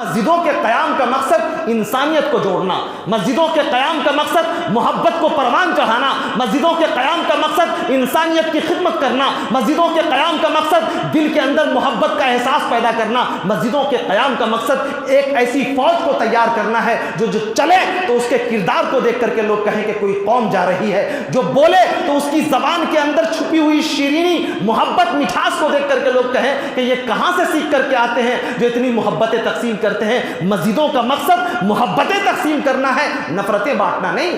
مسجدوں کے قیام کا مقصد انسانیت کو جوڑنا، مسجدوں کے قیام کا مقصد محبت کو پروان چڑھانا، مسجدوں کے قیام کا مقصد انسانیت کی خدمت کرنا، مسجدوں کے قیام کا مقصد دل کے اندر محبت کا احساس پیدا کرنا، مسجدوں کے قیام کا مقصد ایک ایسی فوج کو تیار کرنا ہے جو چلے تو اس کے کردار کو دیکھ کر کے لوگ کہیں کہ کوئی قوم جا رہی ہے، جو بولے تو اس کی زبان کے اندر چھپی ہوئی شیرینی محبت مٹھاس کو دیکھ کر کے لوگ کہیں کہ یہ کہاں سے سیکھ کر کے آتے ہیں جو اتنی محبتیں تقسیم کرتے ہیں۔ مسجدوں کا مقصد محبتیں تقسیم کرنا ہے، نفرتیں بانٹنا نہیں۔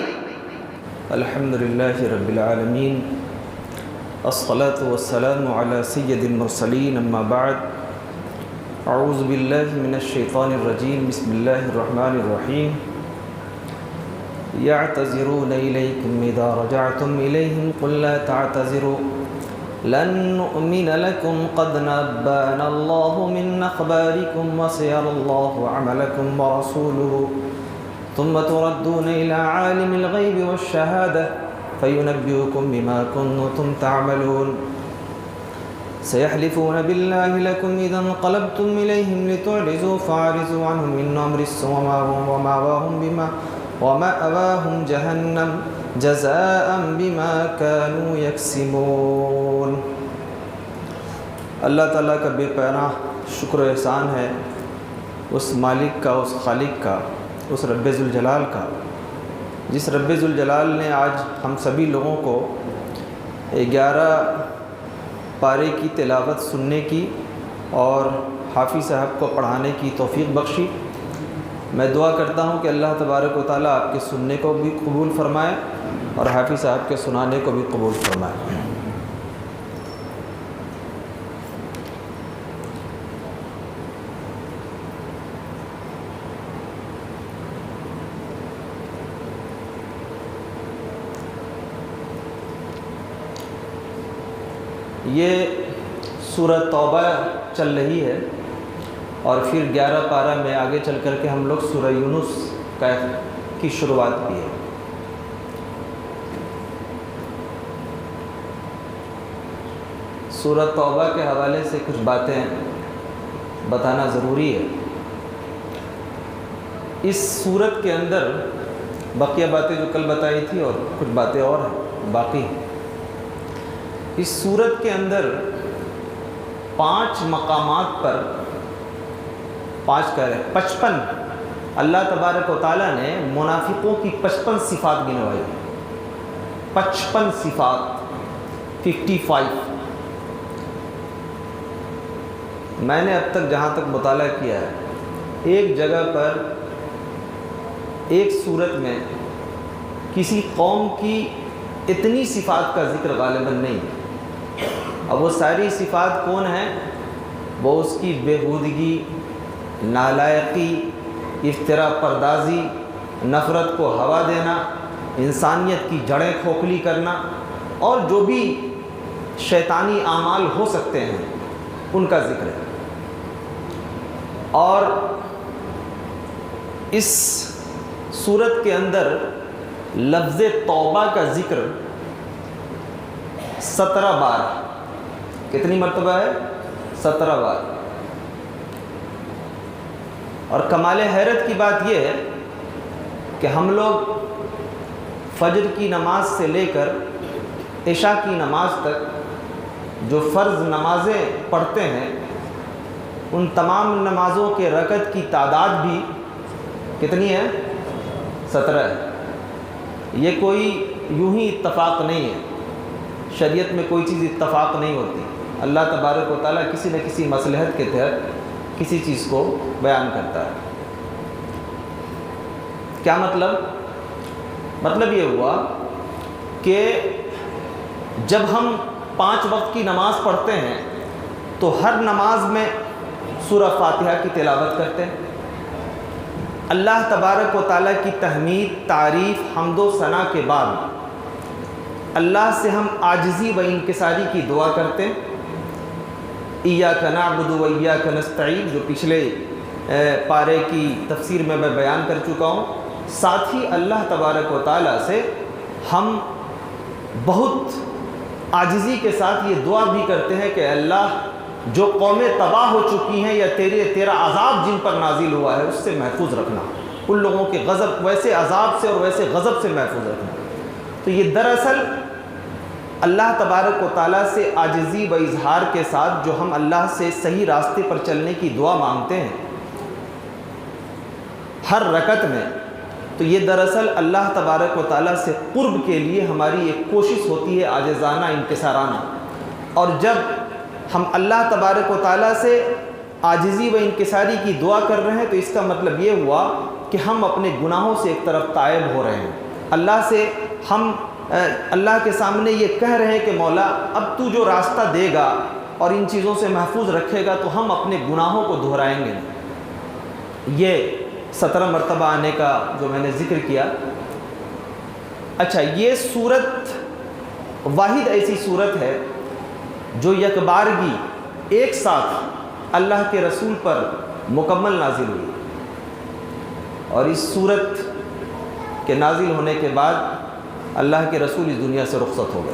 الحمدللہ رب العالمین، الصلاة والسلام علی سید المرسلین، اما بعد، اعوذ باللہ من الشیطان الرجیم، بسم اللہ الرحمن الرحیم۔ یعتذرون الیکم اذا رجعتم الیہم قل لا تعتذروا لن نؤمن لكم قد نبأنا الله من أخباركم وسيرى الله عملكم ورسوله ثم تردون إلى عالم الغيب والشهادة فينبئكم بما كنتم تعملون سيحلفون بالله لكم إذا انقلبتم إليهم لتعرضوا فاعرضوا عنهم إن أمر السوء ومأواهم جهنم جزاء بما كانوا يكسبون۔ اللہ تعالیٰ کا بے پناہ شکر و احسان ہے، اس مالک کا، اس خالق کا، اس رب ذوالجلال کا، جس رب ذوالجلال نے آج ہم سبھی لوگوں کو 11 پارے کی تلاوت سننے کی اور حافظ صاحب کو پڑھانے کی توفیق بخشی۔ میں دعا کرتا ہوں کہ اللہ تبارک و تعالیٰ آپ کے سننے کو بھی قبول فرمائے اور حافظ صاحب کے سنانے کو بھی قبول فرمائے۔ یہ سورہ توبہ چل رہی ہے اور پھر 11 پارہ میں آگے چل کر کے ہم لوگ سورہ یونس کی شروعات بھی ہے۔ سورہ توبہ کے حوالے سے کچھ باتیں بتانا ضروری ہے۔ اس سورت کے اندر بقیہ باتیں جو کل بتائی تھی اور کچھ باتیں اور ہیں باقی ہیں۔ اس سورت کے اندر 5 مقامات پر 55 اللہ تبارک و تعالیٰ نے منافقوں کی 55 صفات گنوائی، 55 صفات، 55۔ میں نے اب تک جہاں تک مطالعہ کیا ہے، ایک جگہ پر ایک صورت میں کسی قوم کی اتنی صفات کا ذکر غالباً نہیں ہے۔ اب وہ ساری صفات کون ہیں؟ وہ اس کی بےہودگی، نالائقی، افتراء پردازی، نفرت کو ہوا دینا، انسانیت کی جڑیں کھوکھلی کرنا اور جو بھی شیطانی اعمال ہو سکتے ہیں ان کا ذکر ہے۔ اور اس سورت کے اندر لفظ توبہ کا ذکر 17 بار، کتنی مرتبہ ہے؟ 17 بار۔ اور کمال حیرت کی بات یہ ہے کہ ہم لوگ فجر کی نماز سے لے کر عشاء کی نماز تک جو فرض نمازیں پڑھتے ہیں ان تمام نمازوں کے رکعت کی تعداد بھی کتنی ہے؟ 17 ہے۔ یہ کوئی یوں ہی اتفاق نہیں ہے، شریعت میں کوئی چیز اتفاق نہیں ہوتی۔ اللہ تبارک و تعالیٰ کسی نہ کسی مصلحت کے تحت کسی چیز کو بیان کرتا ہے۔ کیا مطلب؟ مطلب یہ ہوا کہ جب ہم 5 وقت کی نماز پڑھتے ہیں تو ہر نماز میں سورہ فاتحہ کی تلاوت کرتے ہیں، اللہ تبارک و تعالیٰ کی تحمید، تعریف، حمد و ثنا کے بعد اللہ سے ہم عاجزی و انکساری کی دعا کرتے ہیں، ایاک نعبد و ایاک نستعین، جو پچھلے پارے کی تفسیر میں بیان کر چکا ہوں۔ ساتھ ہی اللہ تبارک و تعالیٰ سے ہم بہت عاجزی کے ساتھ یہ دعا بھی کرتے ہیں کہ اللہ جو قومیں تباہ ہو چکی ہیں یا تیرا عذاب جن پر نازل ہوا ہے اس سے محفوظ رکھنا، ان لوگوں کے غضب، ویسے عذاب سے اور ویسے غضب سے محفوظ رکھنا۔ تو یہ دراصل اللہ تبارک و تعالیٰ سے عاجزی و اظہار کے ساتھ جو ہم اللہ سے صحیح راستے پر چلنے کی دعا مانگتے ہیں ہر رکعت میں، تو یہ دراصل اللہ تبارک و تعالیٰ سے قرب کے لیے ہماری ایک کوشش ہوتی ہے عاجزانہ انکسارانہ۔ اور جب ہم اللہ تبارک و تعالیٰ سے عاجزی و انکساری کی دعا کر رہے ہیں تو اس کا مطلب یہ ہوا کہ ہم اپنے گناہوں سے ایک طرف تائب ہو رہے ہیں، اللہ سے ہم اللہ کے سامنے یہ کہہ رہے ہیں کہ مولا اب تو جو راستہ دے گا اور ان چیزوں سے محفوظ رکھے گا تو ہم اپنے گناہوں کو دہرائیں گے۔ یہ 17 مرتبہ آنے کا جو میں نے ذکر کیا۔ اچھا، یہ صورت واحد ایسی صورت ہے جو یکبارگی ایک ساتھ اللہ کے رسول پر مکمل نازل ہوئی، اور اس صورت کے نازل ہونے کے بعد اللہ کے رسول اس دنیا سے رخصت ہو گئے۔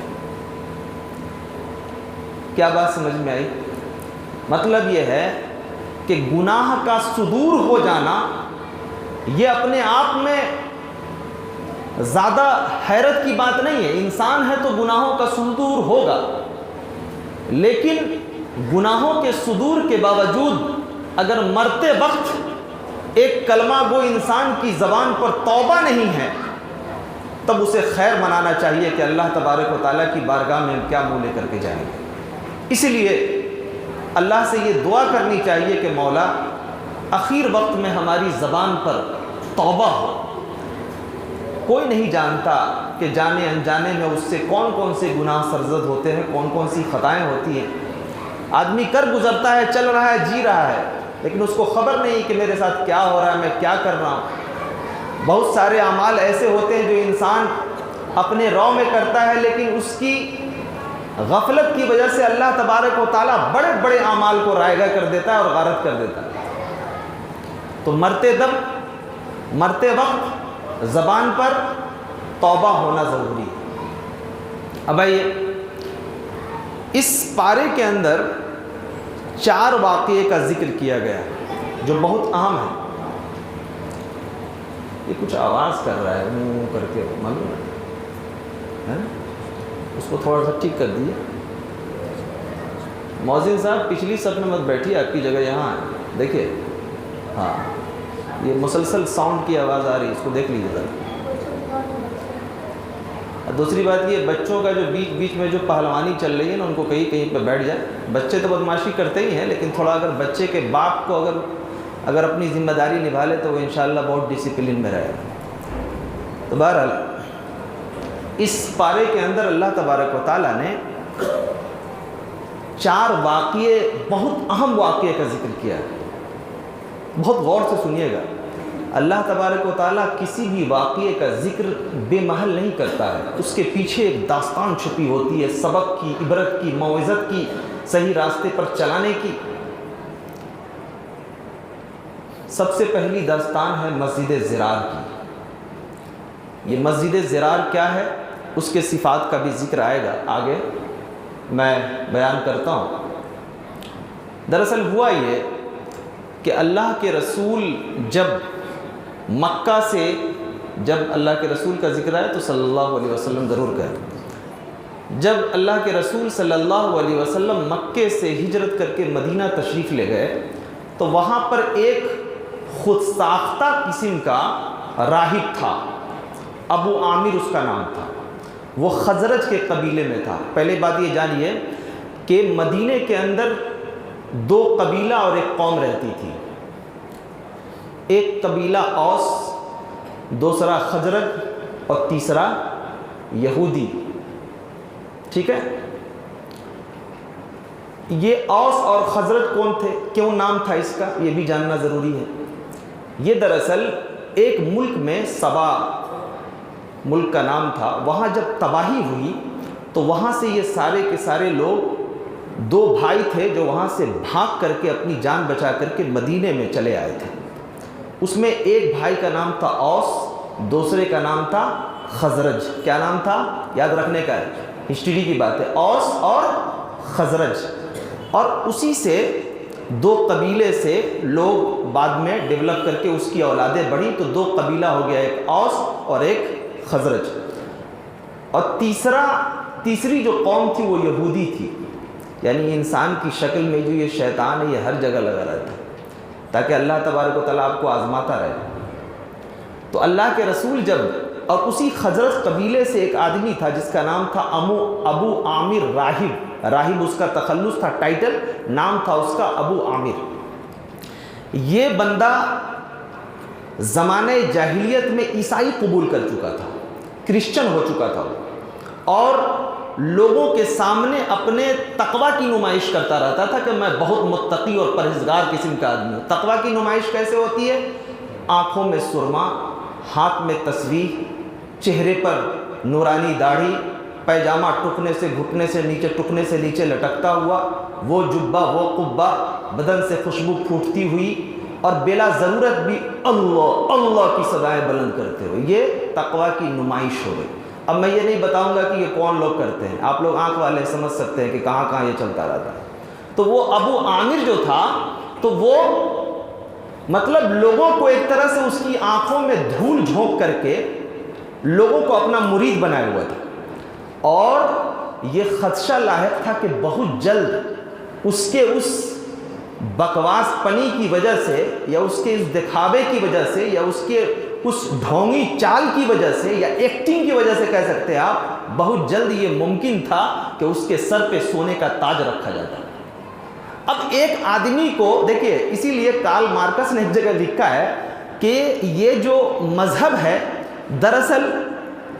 کیا بات سمجھ میں آئی؟ مطلب یہ ہے کہ گناہ کا صدور ہو جانا یہ اپنے آپ میں زیادہ حیرت کی بات نہیں ہے۔ انسان ہے تو گناہوں کا صدور ہوگا، لیکن گناہوں کے صدور کے باوجود اگر مرتے وقت ایک کلمہ گو انسان کی زبان پر توبہ نہیں ہے تب اسے خیر منانا چاہیے کہ اللہ تبارک و تعالیٰ کی بارگاہ میں ہم کیا منہ لے کر کے جائیں گے۔ اس لیے اللہ سے یہ دعا کرنی چاہیے کہ مولا اخیر وقت میں ہماری زبان پر توبہ ہو۔ کوئی نہیں جانتا کہ جانے انجانے میں اس سے کون کون سے گناہ سرزد ہوتے ہیں، کون کون سی خطائیں ہوتی ہیں۔ آدمی کر گزرتا ہے، چل رہا ہے، جی رہا ہے، لیکن اس کو خبر نہیں کہ میرے ساتھ کیا ہو رہا ہے، میں کیا کر رہا ہوں۔ بہت سارے اعمال ایسے ہوتے ہیں جو انسان اپنے رو میں کرتا ہے، لیکن اس کی غفلت کی وجہ سے اللہ تبارک و تعالیٰ بڑے بڑے اعمال کو رائگاں کر دیتا ہے اور غارت کر دیتا ہے۔ تو مرتے وقت زبان پر توبہ ہونا ضروری ہے۔ اب آئیے، اس پارے کے اندر 4 واقعے کا ذکر کیا گیا جو بہت اہم ہے۔ یہ کچھ آواز کر رہا ہے منہ کر کے، معلوم ہے؟ اس کو تھوڑا سا ٹھیک کر دیجیے۔ مؤذن صاحب پچھلی صف میں مت بیٹھیے، آپ کی جگہ یہاں ہے، دیکھیے۔ ہاں، یہ مسلسل ساؤنڈ کی آواز آ رہی ہے، اس کو دیکھ لیجیے ذرا۔ دوسری بات یہ، بچوں کا جو بیچ میں جو پہلوانی چل رہی ہے نا، ان کو کہیں پہ بیٹھ جائے۔ بچے تو بدمعاشی کرتے ہی ہیں، لیکن تھوڑا اگر بچے کے باپ کو اگر اپنی ذمہ داری نبھا لے تو وہ انشاءاللہ بہت ڈسپلن میں رہے گا۔ تو بہرحال اس پارے کے اندر اللہ تبارک و تعالیٰ نے 4 واقعے، بہت اہم واقعے کا ذکر کیا ہے۔ بہت غور سے سنیے گا۔ اللہ تبارک و تعالیٰ کسی بھی واقعے کا ذکر بے محل نہیں کرتا ہے، اس کے پیچھے ایک داستان چھپی ہوتی ہے، سبق کی، عبرت کی، موعظت کی، صحیح راستے پر چلانے کی۔ سب سے پہلی داستان ہے مسجد زرار کی۔ یہ مسجد زرار کیا ہے، اس کے صفات کا بھی ذکر آئے گا آگے، میں بیان کرتا ہوں۔ دراصل ہوا یہ کہ اللہ کے رسول جب مکہ سے، جب اللہ کے رسول کا ذکر آئے تو صلی اللہ علیہ وسلم ضرور کہیں۔ جب اللہ کے رسول صلی اللہ علیہ وسلم مکے سے ہجرت کر کے مدینہ تشریف لے گئے تو وہاں پر ایک خود ساختہ قسم کا راہب تھا، ابو عامر اس کا نام تھا۔ وہ خزرج کے قبیلے میں تھا۔ پہلے بات یہ جانیے کہ مدینے کے اندر 2 قبیلہ اور ایک قوم رہتی تھی، ایک قبیلہ اوس، دوسرا خزرج اور تیسرا یہودی۔ ٹھیک ہے، یہ اوس اور خزرج کون تھے، کیوں نام تھا اس کا، یہ بھی جاننا ضروری ہے۔ یہ دراصل ایک ملک میں سبا ملک کا نام تھا، وہاں جب تباہی ہوئی تو وہاں سے یہ سارے کے سارے لوگ 2 بھائی تھے جو وہاں سے بھاگ کر کے اپنی جان بچا کر کے مدینے میں چلے آئے تھے۔ اس میں ایک بھائی کا نام تھا اوس، دوسرے کا نام تھا خزرج۔ کیا نام تھا، یاد رکھنے کا ہے، ہسٹری کی بات ہے، اوس اور خزرج۔ اور اسی سے 2 قبیلے سے لوگ بعد میں ڈیولپ کر کے اس کی اولادیں بڑھی، تو 2 قبیلہ ہو گیا، ایک اوس اور ایک خزرج۔ اور تیسری جو قوم تھی وہ یہودی تھی، یعنی انسان کی شکل میں جو یہ شیطان ہے یہ ہر جگہ لگا رہتا ہے تاکہ اللہ تبارک و تعالیٰ آپ کو آزماتا رہے۔ تو اللہ کے رسول جب، اور اسی خزرج قبیلے سے ایک آدمی تھا جس کا نام تھا ابو عامر راہب اس کا تخلص تھا، ٹائٹل، نام تھا اس کا ابو عامر۔ یہ بندہ زمانہ جاہلیت میں عیسائی قبول کر چکا تھا، کرسچن ہو چکا تھا، اور لوگوں کے سامنے اپنے تقوی کی نمائش کرتا رہتا تھا کہ میں بہت متقی اور پرہیزگار قسم کا آدمی ہوں۔ تقوی کی نمائش کیسے ہوتی ہے؟ آنکھوں میں سرما، ہاتھ میں تسبیح، چہرے پر نورانی داڑھی، پیجامہ ٹکنے سے گھٹنے سے نیچے، ٹکنے سے نیچے لٹکتا ہوا، وہ جبہ وہ قبہ، بدن سے خوشبو پھوٹتی ہوئی، اور بلا ضرورت بھی اللہ اللہ کی صدائیں بلند کرتے ہوئے، یہ تقوی کی نمائش ہو گئی۔ اب میں یہ نہیں بتاؤں گا کہ یہ کون لوگ کرتے ہیں، آپ لوگ آنکھ والے سمجھ سکتے ہیں کہ کہاں کہاں یہ چلتا رہتا ہے۔ تو وہ ابو عامر جو تھا، تو وہ مطلب لوگوں کو ایک طرح سے اس کی آنکھوں میں دھول جھونک کر کے لوگوں کو اپنا مرید بنایا ہوا تھا، اور یہ خدشہ لاحق تھا کہ بہت جلد اس کے اس بکواس پنی کی وجہ سے، یا اس کے اس دکھاوے کی وجہ سے، یا اس کے اس ڈھونگی چال کی وجہ سے، یا ایکٹنگ کی وجہ سے کہہ سکتے ہیں آپ، بہت جلد یہ ممکن تھا کہ اس کے سر پہ سونے کا تاج رکھا جاتا۔ اب ایک آدمی کو دیکھیے، اسی لیے کارل مارکس نے ایک جگہ لکھا ہے کہ یہ جو مذہب ہے دراصل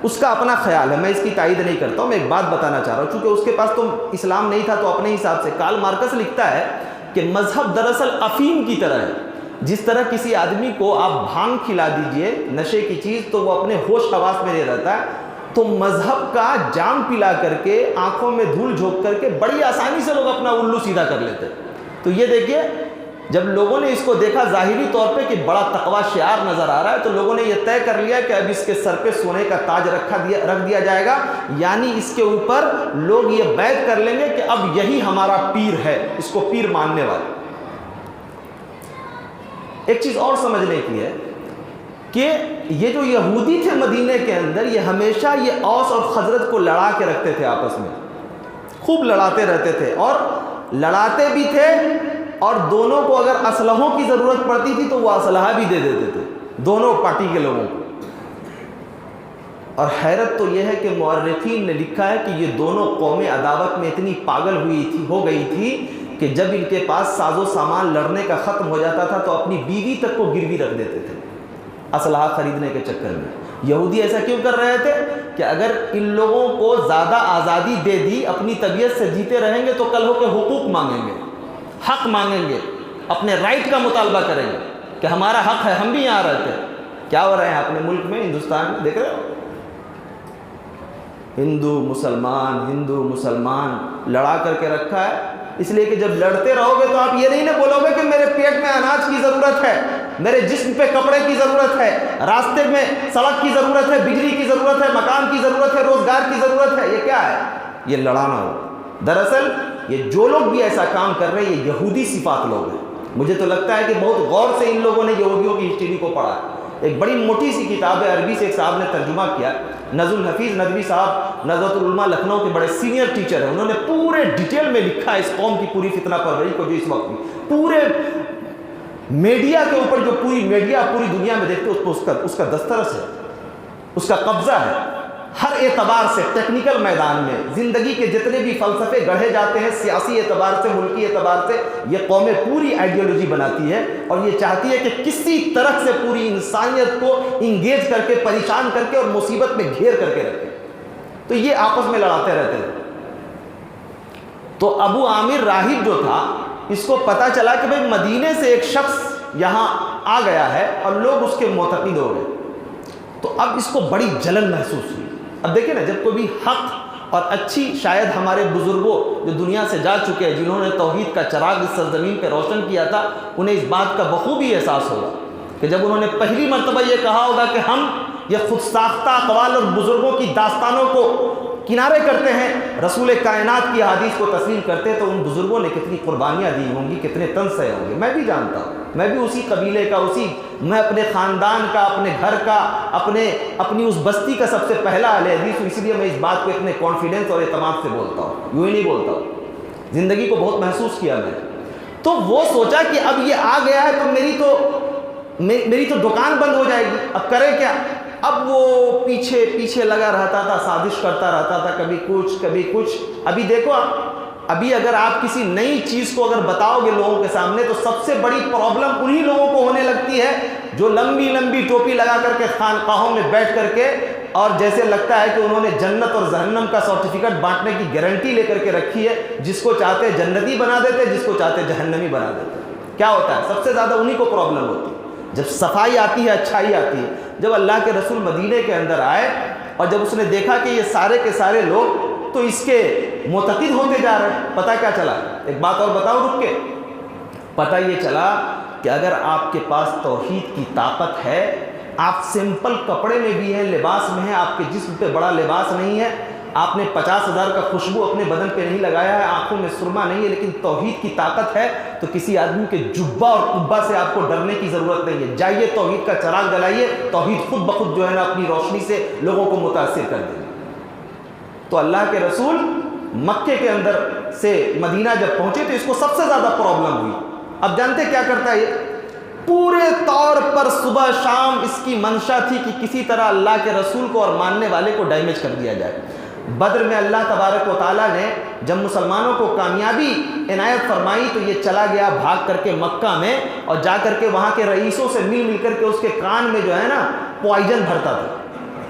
اس کا اپنا خیال ہے، میں اس کی تائید نہیں کرتا ہوں، میں ایک بات بتانا چاہ رہا ہوں، چونکہ اس کے پاس تو اسلام نہیں تھا، تو اپنے حساب سے کارل مارکس لکھتا ہے کہ مذہب دراصل افیم کی طرح ہے۔ جس طرح کسی آدمی کو آپ بھانگ کھلا دیجئے، نشے کی چیز، تو وہ اپنے ہوش حواس میں نہیں رہتا ہے، تو مذہب کا جام پلا کر کے، آنکھوں میں دھول جھونک کر کے بڑی آسانی سے لوگ اپنا الو سیدھا کر لیتے۔ تو یہ دیکھیے، جب لوگوں نے اس کو دیکھا ظاہری طور پہ کہ بڑا تقوی شعار نظر آ رہا ہے، تو لوگوں نے یہ طے کر لیا کہ اب اس کے سر پہ سونے کا تاج رکھ دیا جائے گا، یعنی اس کے اوپر لوگ یہ بیعت کر لیں گے کہ اب یہی ہمارا پیر ہے، اس کو پیر ماننے والے۔ ایک چیز اور سمجھنے کی ہے کہ یہ جو یہودی تھے مدینے کے اندر، یہ ہمیشہ یہ اوس اور خزرج کو لڑا کے رکھتے تھے، آپس میں خوب لڑاتے رہتے تھے، اور لڑاتے بھی تھے، اور دونوں کو اگر اسلحوں کی ضرورت پڑتی تھی تو وہ اسلحہ بھی دے دیتے تھے دونوں پارٹی کے لوگوں کو۔ اور حیرت تو یہ ہے کہ مورخین نے لکھا ہے کہ یہ دونوں قومیں عداوت میں اتنی پاگل ہو گئی تھی کہ جب ان کے پاس ساز و سامان لڑنے کا ختم ہو جاتا تھا تو اپنی بیوی تک کو گروی رکھ دیتے تھے اسلحہ خریدنے کے چکر میں۔ یہودی ایسا کیوں کر رہے تھے کہ اگر ان لوگوں کو زیادہ آزادی دے دی، اپنی طبیعت سے جیتے رہیں گے، تو کل ہو کے حقوق مانگیں گے، حق مانگیں گے، اپنے رائٹ کا مطالبہ کریں گے کہ ہمارا حق ہے، ہم بھی یہاں رہتے ہیں۔ کیا ہو رہے ہیں اپنے ملک میں، ہندوستان میں دیکھ رہے ہو، ہندو مسلمان لڑا کر کے رکھا ہے، اس لیے کہ جب لڑتے رہو گے تو آپ یہ نہیں بولو گے کہ میرے پیٹ میں اناج کی ضرورت ہے، میرے جسم پہ کپڑے کی ضرورت ہے، راستے میں سڑک کی ضرورت ہے، بجلی کی ضرورت ہے، مکان کی ضرورت ہے، روزگار کی ضرورت ہے۔ یہ کیا ہے؟ یہ لڑانا ہو۔ دراصل یہ جو لوگ بھی ایسا کام کر رہے ہیں یہ یہودی صفات لوگ ہیں۔ مجھے تو لگتا ہے کہ بہت غور سے ان لوگوں نے یہودیوں کی ہسٹری کو پڑھا ہے۔ ایک بڑی موٹی سی کتاب ہے، عربی سے ایک صاحب نے ترجمہ کیا، نظم الحفیظ ندوی صاحب نظرۃ العلماء لکھنؤ کے بڑے سینئر ٹیچر ہیں، انہوں نے پورے ڈیٹیل میں لکھا ہے اس قوم کی پوری فتنہ پروری کو جو اس وقت پورے میڈیا کے اوپر، جو پوری میڈیا پوری دنیا میں دیکھتے ہیں اس کا دسترس ہے، اس کا قبضہ ہے، ہر اعتبار سے ٹیکنیکل میدان میں زندگی کے جتنے بھی فلسفے گڑھے جاتے ہیں، سیاسی اعتبار سے، ملکی اعتبار سے، یہ قومیں پوری آئیڈیالوجی بناتی ہے اور یہ چاہتی ہے کہ کسی طرح سے پوری انسانیت کو انگیج کر کے، پریشان کر کے اور مصیبت میں گھیر کر کے رکھے۔ تو یہ آپس میں لڑاتے رہتے ہیں۔ تو ابو عامر راہب جو تھا، اس کو پتا چلا کہ بھئی مدینے سے ایک شخص یہاں آ گیا ہے اور لوگ اس کے معتقد ہو گئے، تو اب اس کو بڑی جلن محسوس ہوئی۔ اب دیکھیں نا، جب کوئی بھی حق اور اچھی، شاید ہمارے بزرگوں جو دنیا سے جا چکے ہیں، جنہوں نے توحید کا چراغ اس سرزمین پہ روشن کیا تھا، انہیں اس بات کا بخوبی احساس ہوگا کہ جب انہوں نے پہلی مرتبہ یہ کہا ہوگا کہ ہم یہ خود ساختہ اقوال اور بزرگوں کی داستانوں کنارے کرتے ہیں، رسول کائنات کی حدیث کو تسلیم کرتے ہیں، تو ان بزرگوں نے کتنی قربانیاں دی ہوں گی، کتنے تن سہے ہوں گے۔ میں بھی جانتا ہوں، میں بھی اسی قبیلے کا، میں اپنے خاندان کا، اپنے گھر کا، اپنی اس بستی کا سب سے پہلا اہل حدیث ہوں، اس لیے میں اس بات کو اتنے کانفیڈنس اور اعتماد سے بولتا ہوں، یوں ہی نہیں بولتا ہوں، زندگی کو بہت محسوس کیا میں نے۔ تو وہ سوچا کہ اب یہ آ گیا ہے تو میری تو دکان بند ہو جائے گی، اب کرے کیا؟ اب وہ پیچھے لگا رہتا تھا، سازش کرتا رہتا تھا، کبھی کچھ۔ ابھی دیکھو، ابھی اگر آپ کسی نئی چیز کو اگر بتاؤ گے لوگوں کے سامنے، تو سب سے بڑی پرابلم انہی لوگوں کو ہونے لگتی ہے جو لمبی ٹوپی لگا کر کے خانقاہوں میں بیٹھ کر کے، اور جیسے لگتا ہے کہ انہوں نے جنت اور جہنم کا سرٹیفکیٹ بانٹنے کی گارنٹی لے کر کے رکھی ہے، جس کو چاہتے جنتی بنا دیتے، جس کو چاہتے جہنمی بنا دیتے۔ کیا ہوتا ہے؟ سب سے زیادہ انہی کو پرابلم ہوتی ہے۔ جب صفائی آتی ہے، اچھائی آتی ہے۔ جب اللہ کے رسول مدینے کے اندر آئے اور جب اس نے دیکھا کہ یہ سارے کے سارے لوگ تو اس کے معتقد ہوتے جا رہے ہیں، پتہ کیا چلا؟ ایک بات اور بتاؤ رک کے، پتہ یہ چلا کہ اگر آپ کے پاس توحید کی طاقت ہے، آپ سمپل کپڑے میں بھی ہیں، لباس میں ہیں، آپ کے جسم پہ بڑا لباس نہیں ہے، آپ نے 50,000 کا خوشبو اپنے بدن پہ نہیں لگایا ہے، آنکھوں میں سرما نہیں ہے، لیکن توحید کی طاقت ہے، تو کسی آدمی کے جبہ اور قبہ سے آپ کو ڈرنے کی ضرورت نہیں ہے۔ جائیے توحید کا چراغ جلائیے، توحید خود بخود جو ہے نا اپنی روشنی سے لوگوں کو متاثر کر دے گی۔ تو اللہ کے رسول مکے کے اندر سے مدینہ جب پہنچے تو اس کو سب سے زیادہ پرابلم ہوئی۔ اب جانتے کیا کرتا ہے یہ؟ پورے طور پر صبح شام اس کی منشا تھی کہ کسی طرح اللہ کے رسول کو اور ماننے والے کو ڈیمیج کر دیا جائے۔ بدر میں اللہ تبارک و تعالیٰ نے جب مسلمانوں کو کامیابی عنایت فرمائی تو یہ چلا گیا بھاگ کر کے مکہ میں، اور جا کر کے وہاں کے رئیسوں سے مل کر کے اس کے کان میں جو ہے نا پوائزن بھرتا تھا،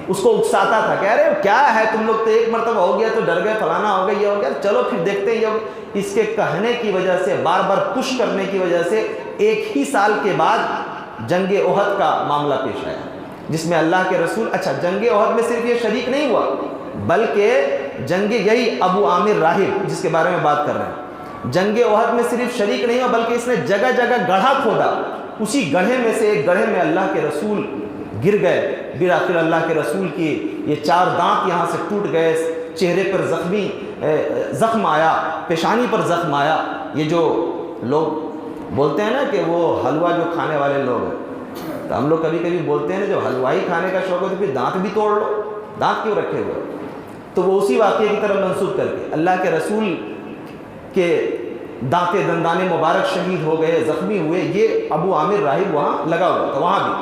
اس کو اکساتا تھا کہ ارے کیا ہے تم لوگ، تو ایک مرتبہ ہو گیا تو ڈر گئے، فلانا ہو گیا، یہ ہو گیا، چلو پھر دیکھتے ہیں۔ اس کے کہنے کی وجہ سے، بار بار پش کرنے کی وجہ سے، ایک ہی سال کے بعد جنگ احد کا معاملہ پیش آیا، جس میں اللہ کے رسول، اچھا جنگ احد میں صرف یہ شریک نہیں ہوا، بلکہ یہی ابو عامر راہب جس کے بارے میں بات کر رہے ہیں، جنگ احد میں صرف شریک نہیں ہوا بلکہ اس نے جگہ جگہ گڑھا کھودا، اسی گڑھے میں سے ایک گڑھے میں اللہ کے رسول گر گئے۔ بالآخر اللہ کے رسول کی یہ 4 دانت یہاں سے ٹوٹ گئے، چہرے پر زخم آیا، پیشانی پر زخم آیا۔ یہ جو لوگ بولتے ہیں نا کہ وہ حلوہ جو کھانے والے لوگ ہیں، تو ہم لوگ کبھی کبھی بولتے ہیں نا جب حلوائی کھانے کا شوق ہو تو پھر دانت بھی توڑ لو، دانت کیوں رکھے ہوئے؟ تو وہ اسی واقعے کی طرف منسوخ کر کے اللہ کے رسول کے دانتے دندانے مبارک شہید ہو گئے، زخمی ہوئے، یہ ابو عامر راہب وہاں لگا ہوا تھا۔ وہاں بھی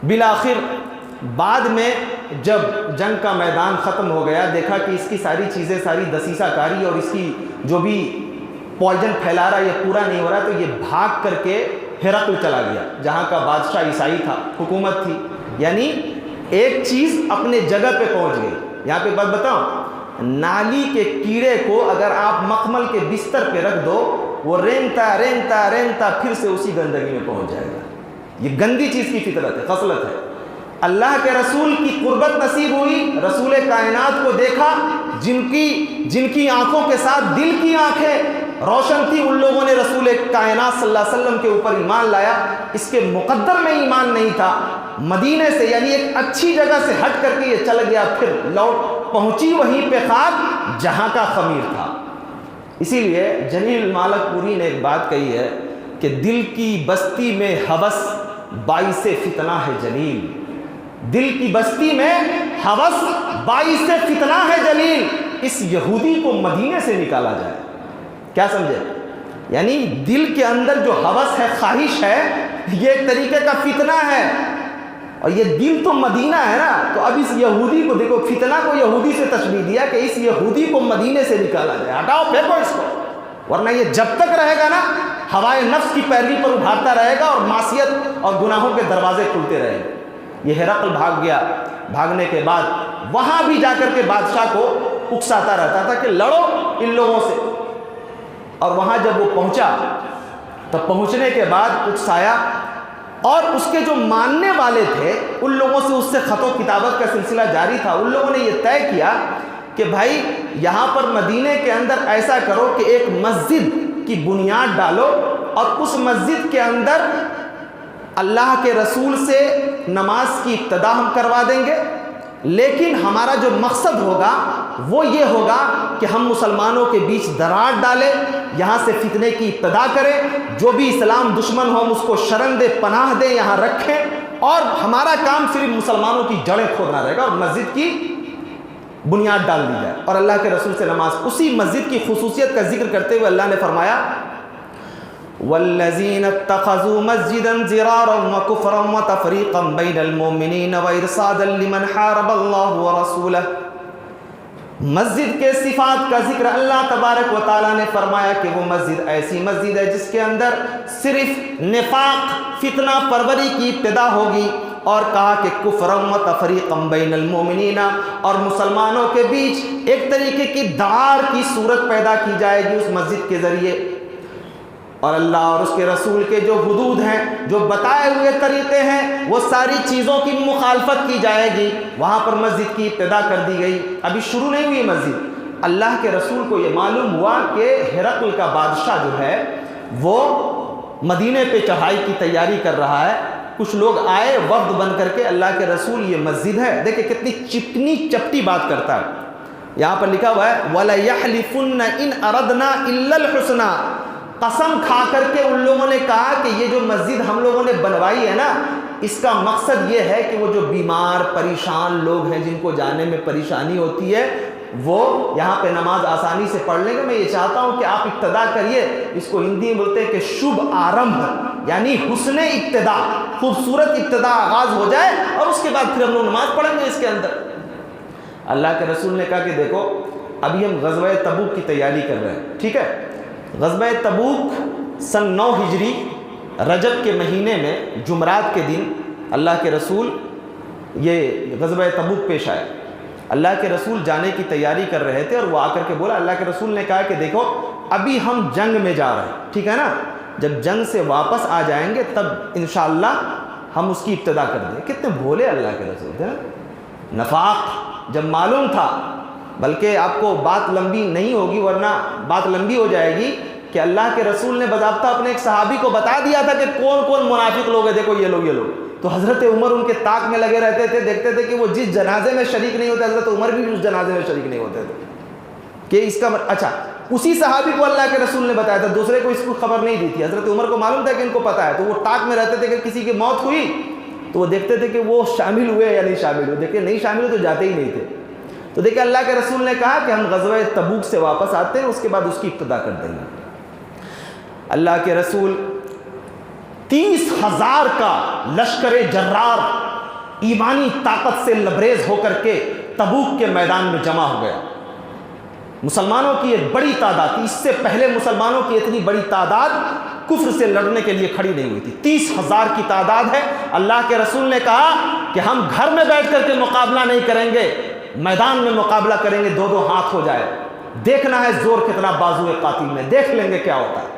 بالآخر بعد میں جب جنگ کا میدان ختم ہو گیا، دیکھا کہ اس کی ساری چیزیں، ساری دسیسہ کاری اور اس کی جو بھی پوائزن پھیلا رہا یہ پورا نہیں ہو رہا، تو یہ بھاگ کر کے ہرقل چلا گیا، جہاں کا بادشاہ عیسائی تھا، حکومت تھی، یعنی ایک چیز اپنے جگہ پہ پہنچ گئی۔ یہاں پہ بات بتاؤں، نالی کے کیڑے کو اگر آپ مخمل کے بستر پہ رکھ دو، وہ رینتا پھر سے اسی گندگی میں پہنچ جائے گا۔ یہ گندی چیز کی فطرت ہے، خصلت ہے۔ اللہ کے رسول کی قربت نصیب ہوئی، رسول کائنات کو دیکھا، جن کی آنکھوں کے ساتھ دل کی آنکھیں روشن تھی، ان لوگوں نے رسول کائنات صلی اللہ علیہ وسلم کے اوپر ایمان لایا۔ اس کے مقدر میں ایمان نہیں تھا، مدینے سے یعنی ایک اچھی جگہ سے ہٹ کر کے یہ چل گیا، پھر لوٹ پہنچی وہیں پہ خاک جہاں کا خمیر تھا۔ اسی لیے جلیل مالک پوری نے ایک بات کہی ہے کہ دل کی بستی میں ہوس باعث فتنہ ہے جلیل، دل کی بستی میں ہوس باعث فتنہ ہے جلیل۔ اس یہودی کو مدینے سے نکالا جائے، کیا سمجھے؟ یعنی دل کے اندر جو ہوس ہے، خواہش ہے، یہ ایک طریقے کا فتنہ ہے، اور یہ دل تو مدینہ ہے نا، تو اب اس یہودی کو دیکھو، فتنہ کو یہودی سے تشبیہ دیا کہ اس یہودی کو مدینے سے نکالا جائے، ہٹاؤ پھینکو اس کو، ورنہ یہ جب تک رہے گا نا ہوائے نفس کی پیروی پر ابھارتا رہے گا اور معصیت اور گناہوں کے دروازے کھلتے رہیں گے۔ یہ ہرقل بھاگ گیا، بھاگنے کے بعد وہاں بھی جا کر کے بادشاہ کو اکساتا رہتا تھا کہ لڑو ان لوگوں سے، اور وہاں جب وہ پہنچا تو پہنچنے کے بعد اکسایا، اور اس کے جو ماننے والے تھے ان لوگوں سے اس سے خط و کتابت کا سلسلہ جاری تھا۔ ان لوگوں نے یہ طے کیا کہ بھائی یہاں پر مدینے کے اندر ایسا کرو کہ ایک مسجد کی بنیاد ڈالو، اور اس مسجد کے اندر اللہ کے رسول سے نماز کی ابتدا ہم کروا دیں گے، لیکن ہمارا جو مقصد ہوگا وہ یہ ہوگا کہ ہم مسلمانوں کے بیچ دراڑ ڈالیں، یہاں سے فتنے کی ابتدا کریں، جو بھی اسلام دشمن ہو ہم اس کو شرن دے، پناہ دیں، یہاں رکھیں، اور ہمارا کام صرف مسلمانوں کی جڑیں کھودنا رہے گا اور مسجد کی بنیاد ڈال دی جائے اور اللہ کے رسول سے نماز۔ اسی مسجد کی خصوصیت کا ذکر کرتے ہوئے اللہ نے فرمایا وَالَّذِينَ اتَّخَذُوا مَسْجِدًا ضِرَارًا وَكُفْرًا وَتَفْرِيقًا بَيْنَ الْمُؤْمِنِينَ وَإِرْصَادًا لِمَنْ حَارَبَ اللَّهَ وَرَسُولَهُ۔ مسجد کے صفات کا ذکر اللہ تبارک و تعالیٰ نے فرمایا کہ وہ مسجد ایسی مسجد ہے جس کے اندر صرف نفاق، فتنہ پروری کی ابتدا ہوگی، اور کہا کہ کفرا و تفریقا بین المؤمنین، اور مسلمانوں کے بیچ ایک طریقے کی دار کی صورت پیدا کی جائے گی اس مسجد کے ذریعے، اور اللہ اور اس کے رسول کے جو حدود ہیں، جو بتائے ہوئے طریقے ہیں، وہ ساری چیزوں کی مخالفت کی جائے گی۔ وہاں پر مسجد کی ابتدا کر دی گئی، ابھی شروع نہیں ہوئی مسجد۔ اللہ کے رسول کو یہ معلوم ہوا کہ ہرقل کا بادشاہ جو ہے وہ مدینے پہ چڑھائی کی تیاری کر رہا ہے۔ کچھ لوگ آئے وفد بن کر کے، اللہ کے رسول یہ مسجد ہے، دیکھیں کتنی چپنی چپٹی بات کرتا ہے۔ یہاں پر لکھا ہوا ہے وَلَيَحْلِفُنَّ إِنْ أَرَدْنَا إِلَّا الْحُسْنَى، قسم کھا کر کے ان لوگوں نے کہا کہ یہ جو مسجد ہم لوگوں نے بنوائی ہے نا، اس کا مقصد یہ ہے کہ وہ جو بیمار پریشان لوگ ہیں جن کو جانے میں پریشانی ہوتی ہے وہ یہاں پہ نماز آسانی سے پڑھ لیں گے۔ میں یہ چاہتا ہوں کہ آپ ابتدا کریے، اس کو ہندی میں بولتے ہیں کہ شبھ آرمبھ، یعنی حسن ابتدا، خوبصورت ابتدا آغاز ہو جائے اور اس کے بعد پھر ہم لوگ نماز پڑھیں گے اس کے اندر۔ اللہ کے رسول نے کہا کہ دیکھو ابھی ہم غزوہ تبوک کی تیاری کر رہے ہیں، ٹھیک ہے؟ غزوہ تبوک سن 9 ہجری رجب کے مہینے میں جمعرات کے دن اللہ کے رسول یہ غزوہ تبوک پیش آئے۔ اللہ کے رسول جانے کی تیاری کر رہے تھے اور وہ آ کر کے بولا، اللہ کے رسول نے کہا کہ دیکھو ابھی ہم جنگ میں جا رہے ہیں، ٹھیک ہے نا، جب جنگ سے واپس آ جائیں گے تب انشاءاللہ ہم اس کی ابتدا کر دیں۔ کتنے بھولے اللہ کے رسول تھے نا۔ نفاق جب معلوم تھا، بلکہ آپ کو بات لمبی نہیں ہوگی ورنہ بات لمبی ہو جائے گی، کہ اللہ کے رسول نے باضابطہ اپنے ایک صحابی کو بتا دیا تھا کہ کون کون منافق لوگ ہیں، دیکھو یہ لوگ۔ تو حضرت عمر ان کے طاق میں لگے رہتے تھے، دیکھتے تھے کہ وہ جس جنازے میں شریک نہیں ہوتے حضرت عمر بھی اس جنازے میں شریک نہیں ہوتے تھے کہ اس کا اچھا اسی صحابی کو اللہ کے رسول نے بتایا تھا، دوسرے کو اس کو خبر نہیں دی تھی۔ حضرت عمر کو معلوم تھا کہ ان کو پتہ ہے، تو وہ طاق میں رہتے تھے کہ کسی کی موت ہوئی تو وہ دیکھتے تھے کہ وہ شامل ہوئے یا نہیں شامل ہوئے، دیکھیں نہیں شامل ہوئے تو جاتے ہی نہیں تھے۔ تو دیکھیں اللہ کے رسول نے کہا کہ ہم غزوہ تبوک سے واپس آتے ہیں، اس کے بعد اس کی ابتدا کر دیں گے۔ اللہ کے رسول 30,000 کا لشکر جرار ایمانی طاقت سے لبریز ہو کر کے تبوک کے میدان میں جمع ہو گیا۔ مسلمانوں کی ایک بڑی تعداد تھی، اس سے پہلے مسلمانوں کی اتنی بڑی تعداد کفر سے لڑنے کے لیے کھڑی نہیں ہوئی تھی۔ 30,000 کی تعداد ہے۔ اللہ کے رسول نے کہا کہ ہم گھر میں بیٹھ کر کے مقابلہ نہیں کریں گے، میدان میں مقابلہ کریں گے، 2 ہاتھ ہو جائے، دیکھنا ہے زور کتنا بازو قاتل میں، دیکھ لیں گے کیا ہوتا ہے۔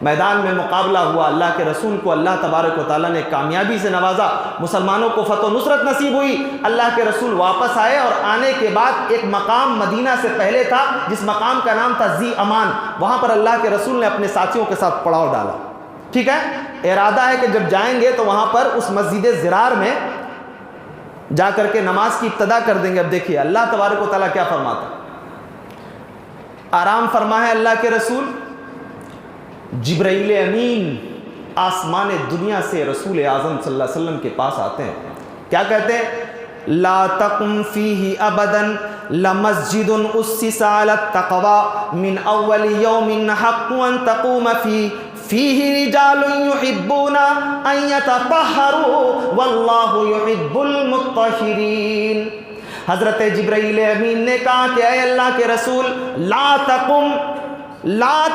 میدان میں مقابلہ ہوا، اللہ کے رسول کو اللہ تبارک و تعالیٰ نے کامیابی سے نوازا، مسلمانوں کو فتح و نصرت نصیب ہوئی۔ اللہ کے رسول واپس آئے اور آنے کے بعد ایک مقام مدینہ سے پہلے تھا جس مقام کا نام تھا ذی امان، وہاں پر اللہ کے رسول نے اپنے ساتھیوں کے ساتھ پڑاؤ ڈالا، ٹھیک ہے؟ ارادہ ہے کہ جب جائیں گے تو وہاں پر اس مسجد زرار میں جا کر کے نماز کی ابتدا کر دیں گے۔ اب دیکھیے اللہ تبارک و تعالیٰ کیا فرماتا ہے، آرام فرما ہے اللہ کے رسول، جبرائیل امین آسمان دنیا سے رسول اعظم صلی اللہ علیہ وسلم کے پاس آتے ہیں، کیا کہتے ہیں؟ لا تقم فیہ ابدا لمسجد اسس علی التقوی من اول یوم حق ان تقوم فیہ رجال یحبون ان یتطہروا واللہ یحب المطہرین۔ حضرت جبرائیل امین نے کہا کہ اے اللہ کے رسول لا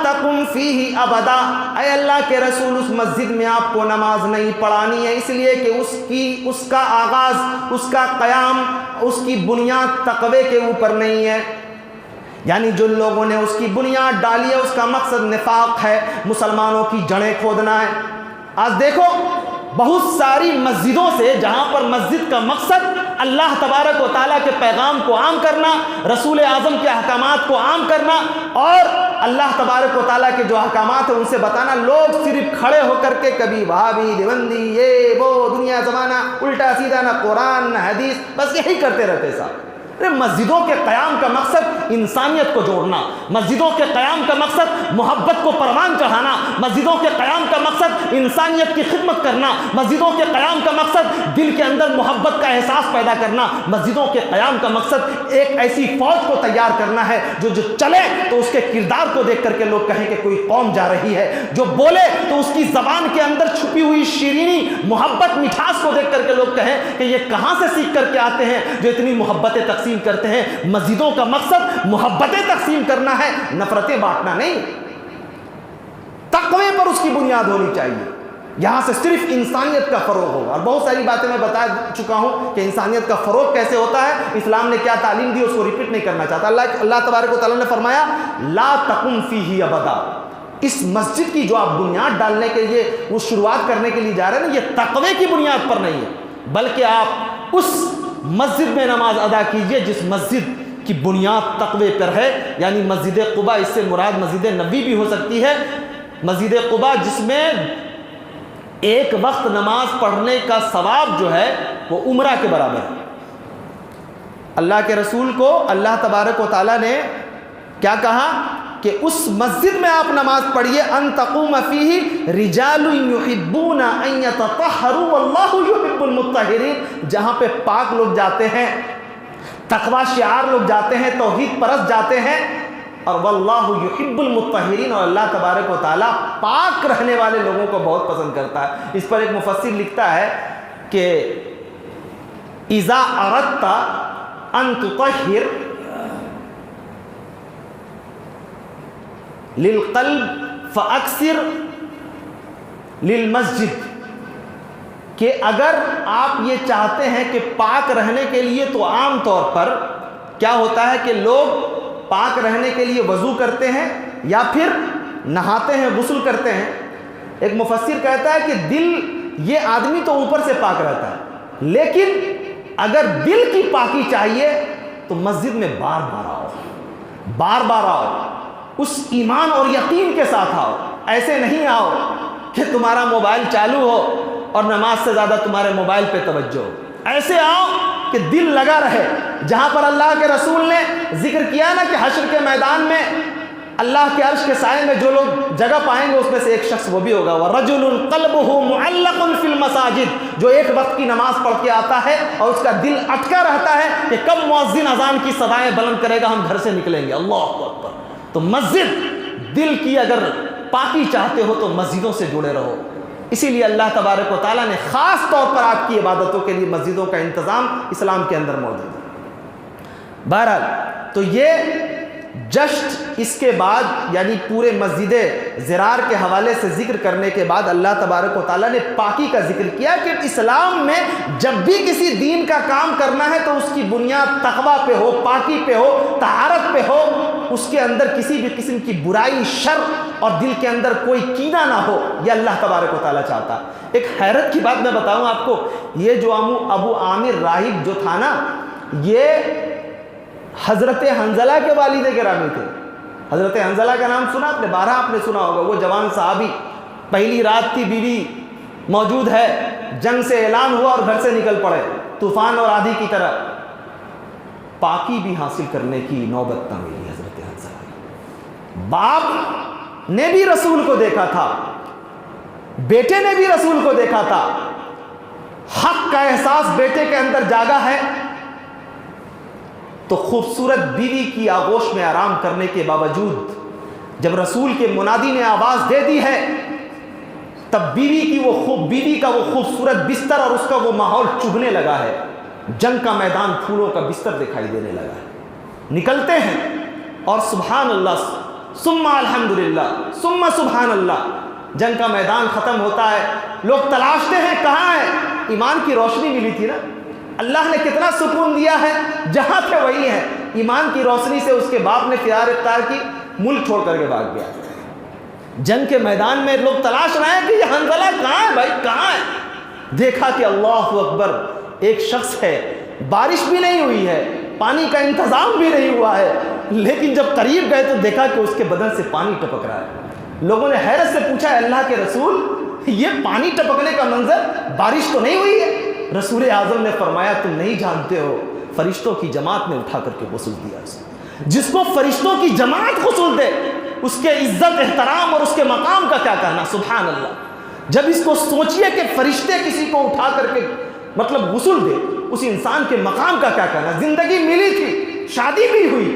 تقم فیہ ابدا، اے اللہ کے رسول اس مسجد میں آپ کو نماز نہیں پڑھانی ہے، اس لیے کہ اس کا آغاز، اس کا قیام، اس کی بنیاد تقوی کے اوپر نہیں ہے، یعنی جن لوگوں نے اس کی بنیاد ڈالی ہے اس کا مقصد نفاق ہے، مسلمانوں کی جڑیں کھودنا ہے۔ آج دیکھو بہت ساری مسجدوں سے جہاں پر مسجد کا مقصد اللہ تبارک و تعالیٰ کے پیغام کو عام کرنا، رسول اعظم کے احکامات کو عام کرنا اور اللہ تبارک و تعالیٰ کے جو احکامات ہیں ان سے بتانا، لوگ صرف کھڑے ہو کر کے کبھی وہابی دیوبندی یہ وہ دنیا زمانہ الٹا سیدھا، نہ قرآن نہ حدیث، بس یہی کرتے رہتے صاحب۔ مسجدوں کے قیام کا مقصد انسانیت کو جوڑنا، مسجدوں کے قیام کا مقصد محبت کو پروان چڑھانا، مسجدوں کے قیام کا مقصد انسانیت کی خدمت کرنا، مسجدوں کے قیام کا مقصد دل کے اندر محبت کا احساس پیدا کرنا، مسجدوں کے قیام کا مقصد ایک ایسی فوج کو تیار کرنا ہے جو چلے تو اس کے کردار کو دیکھ کر کے لوگ کہیں کہ کوئی قوم جا رہی ہے، جو بولے تو اس کی زبان کے اندر چھپی ہوئی شیرینی محبت مٹھاس کو دیکھ کر کے لوگ کہیں کہ یہ کہاں سے سیکھ کر کے آتے ہیں جو اتنی محبتیں تقسیم کرتے ہیں۔ مسجدوں کا مقصد محبتیں تقسیم کرنا ہے، نفرتیں بانٹنا نہیں۔ تقوی پر اس کی بنیاد ہونی چاہیے، یہاں سے صرف انسانیت کا فروغ ہوگا۔ اور بہت ساری باتیں میں بتا چکا ہوں کہ انسانیت کا فروغ کیسے ہوتا ہے، اسلام نے کیا تعلیم دی، اس کو ریپیٹ نہیں کرنا چاہتا۔ اللہ تبارک و تعالیٰ نے فرمایا لا تقم فیہ ابدا، اس مسجد کی جو آپ بنیاد ڈالنے کے لیے وہ شروعات کرنے کے لیے جا رہے ہیں نا، یہ تقوی کی بنیاد پر نہیں ہے، بلکہ آپ اس مسجد میں نماز ادا کیجئے جس مسجد کی بنیاد تقوی پر ہے، یعنی مسجد قباء، اس سے مراد مسجد نبوی بھی ہو سکتی ہے، مسجد قباء جس میں ایک وقت نماز پڑھنے کا ثواب جو ہے وہ عمرہ کے برابر ہے۔ اللہ کے رسول کو اللہ تبارک و تعالیٰ نے کیا کہا کہ اس مسجد میں آپ نماز پڑھیے، ان تقوم فیہ رجال یحبون ان یتطہروا واللہ یحب المطہرین، جہاں پہ پاک لوگ جاتے ہیں، تقوی شعار لوگ جاتے ہیں، توحید پرست جاتے ہیں، اور واللہ یحب المطہرین، اور اللہ تبارک و تعالیٰ پاک رہنے والے لوگوں کو بہت پسند کرتا ہے۔ اس پر ایک مفسر لکھتا ہے کہ اذا اردت ان تطہر للقلب فاکثر للمسجد، کہ اگر آپ یہ چاہتے ہیں کہ پاک رہنے کے لیے، تو عام طور پر کیا ہوتا ہے کہ لوگ پاک رہنے کے لیے وضو کرتے ہیں یا پھر نہاتے ہیں، غسل کرتے ہیں۔ ایک مفسر کہتا ہے کہ دل، یہ آدمی تو اوپر سے پاک رہتا ہے، لیکن اگر دل کی پاکی چاہیے تو مسجد میں بار بار آؤ، بار بار آؤ، اس ایمان اور یقین کے ساتھ آؤ۔ ایسے نہیں آؤ کہ تمہارا موبائل چالو ہو اور نماز سے زیادہ تمہارے موبائل پہ توجہ ہو، ایسے آؤ کہ دل لگا رہے۔ جہاں پر اللہ کے رسول نے ذکر کیا نا کہ حشر کے میدان میں اللہ کے عرش کے سائے میں جو لوگ جگہ پائیں گے، اس میں سے ایک شخص وہ بھی ہوگا، وَرَجُلٌ قَلْبُهُ مُعَلَّقٌ فِي الْمَسَاجِدِ، جو ایک وقت کی نماز پڑھ کے آتا ہے اور اس کا دل اٹکا رہتا ہے کہ کب مؤذن اذان کی صدائیں بلند کرے گا، ہم گھر سے نکلیں گے۔ اللہ اکبر۔ تو مسجد، دل کی اگر پاکی چاہتے ہو تو مسجدوں سے جڑے رہو۔ اسی لیے اللہ تبارک و تعالیٰ نے خاص طور پر آپ کی عبادتوں کے لیے مسجدوں کا انتظام اسلام کے اندر موجود ہے۔ بہرحال تو یہ جسٹ اس کے بعد، یعنی پورے مسجد ضرار کے حوالے سے ذکر کرنے کے بعد اللہ تبارک و تعالیٰ نے پاکی کا ذکر کیا کہ اسلام میں جب بھی کسی دین کا کام کرنا ہے تو اس کی بنیاد تقوی پہ ہو، پاکی پہ ہو، طہارت پہ ہو، اس کے اندر کسی بھی قسم کی برائی، شر اور دل کے اندر کوئی کینہ نہ ہو، یہ اللہ تبارک و تعالیٰ چاہتا۔ ایک حیرت کی بات میں بتاؤں آپ کو، یہ جو ابو عامر راہب جو تھا نا، یہ حضرت حنظلہ کے والد گرامی تھے۔ حضرت حنظلہ کا نام سنا آپ نے، بارہ آپ نے سنا ہوگا، وہ جوان صحابی، پہلی رات تھی، بیوی موجود ہے، جنگ سے اعلان ہوا اور گھر سے نکل پڑے طوفان اور آندھی کی طرح، پاکی بھی حاصل کرنے کی نوبت نہ ملی حضرت حنظلہ۔ باپ نے بھی رسول کو دیکھا تھا، بیٹے نے بھی رسول کو دیکھا تھا، حق کا احساس بیٹے کے اندر جاگا ہے، تو خوبصورت بیوی کی آغوش میں آرام کرنے کے باوجود جب رسول کے منادی نے آواز دے دی ہے، تب بیوی کا وہ خوبصورت بستر اور اس کا وہ ماحول چبھنے لگا ہے، جنگ کا میدان پھولوں کا بستر دکھائی دینے لگا ہے۔ نکلتے ہیں اور سبحان اللہ ثم الحمدللہ ثم سبحان اللہ، جنگ کا میدان ختم ہوتا ہے، لوگ تلاشتے ہیں کہاں ہے، ایمان کی روشنی ملی تھی نا، اللہ نے کتنا سکون دیا ہے، جہاں تھے وہی ہے۔ ایمان کی روشنی سے اس کے باپ نے فرار اختیار کی، ملک چھوڑ کر کے بھاگ گیا۔ جنگ کے میدان میں لوگ تلاش رہے ہیں کہ یہ حنظلہ کہاں ہے، بھائی کہاں ہے؟ دیکھا کہ اللہ اکبر، ایک شخص ہے، بارش بھی نہیں ہوئی ہے پانی کا انتظام بھی نہیں ہوا ہے، لیکن جب قریب گئے تو دیکھا کہ اس کے بدن سے پانی ٹپک رہا ہے۔ لوگوں نے حیرت سے پوچھا اے اللہ کے رسول یہ پانی ٹپکنے کا منظر، بارش تو نہیں ہوئی ہے؟ رسول اعظم نے فرمایا تم نہیں جانتے ہو، فرشتوں کی جماعت نے اٹھا کر کے غسل دیا اسے۔ جس کو فرشتوں کی جماعت غسل دے اس کے عزت احترام اور اس کے مقام کا کیا کہنا، سبحان اللہ۔ جب اس کو سوچئے کہ فرشتے کسی کو اٹھا کر کے مطلب غسل دے، اس انسان کے مقام کا کیا کہنا۔ زندگی ملی تھی، شادی بھی ہوئی،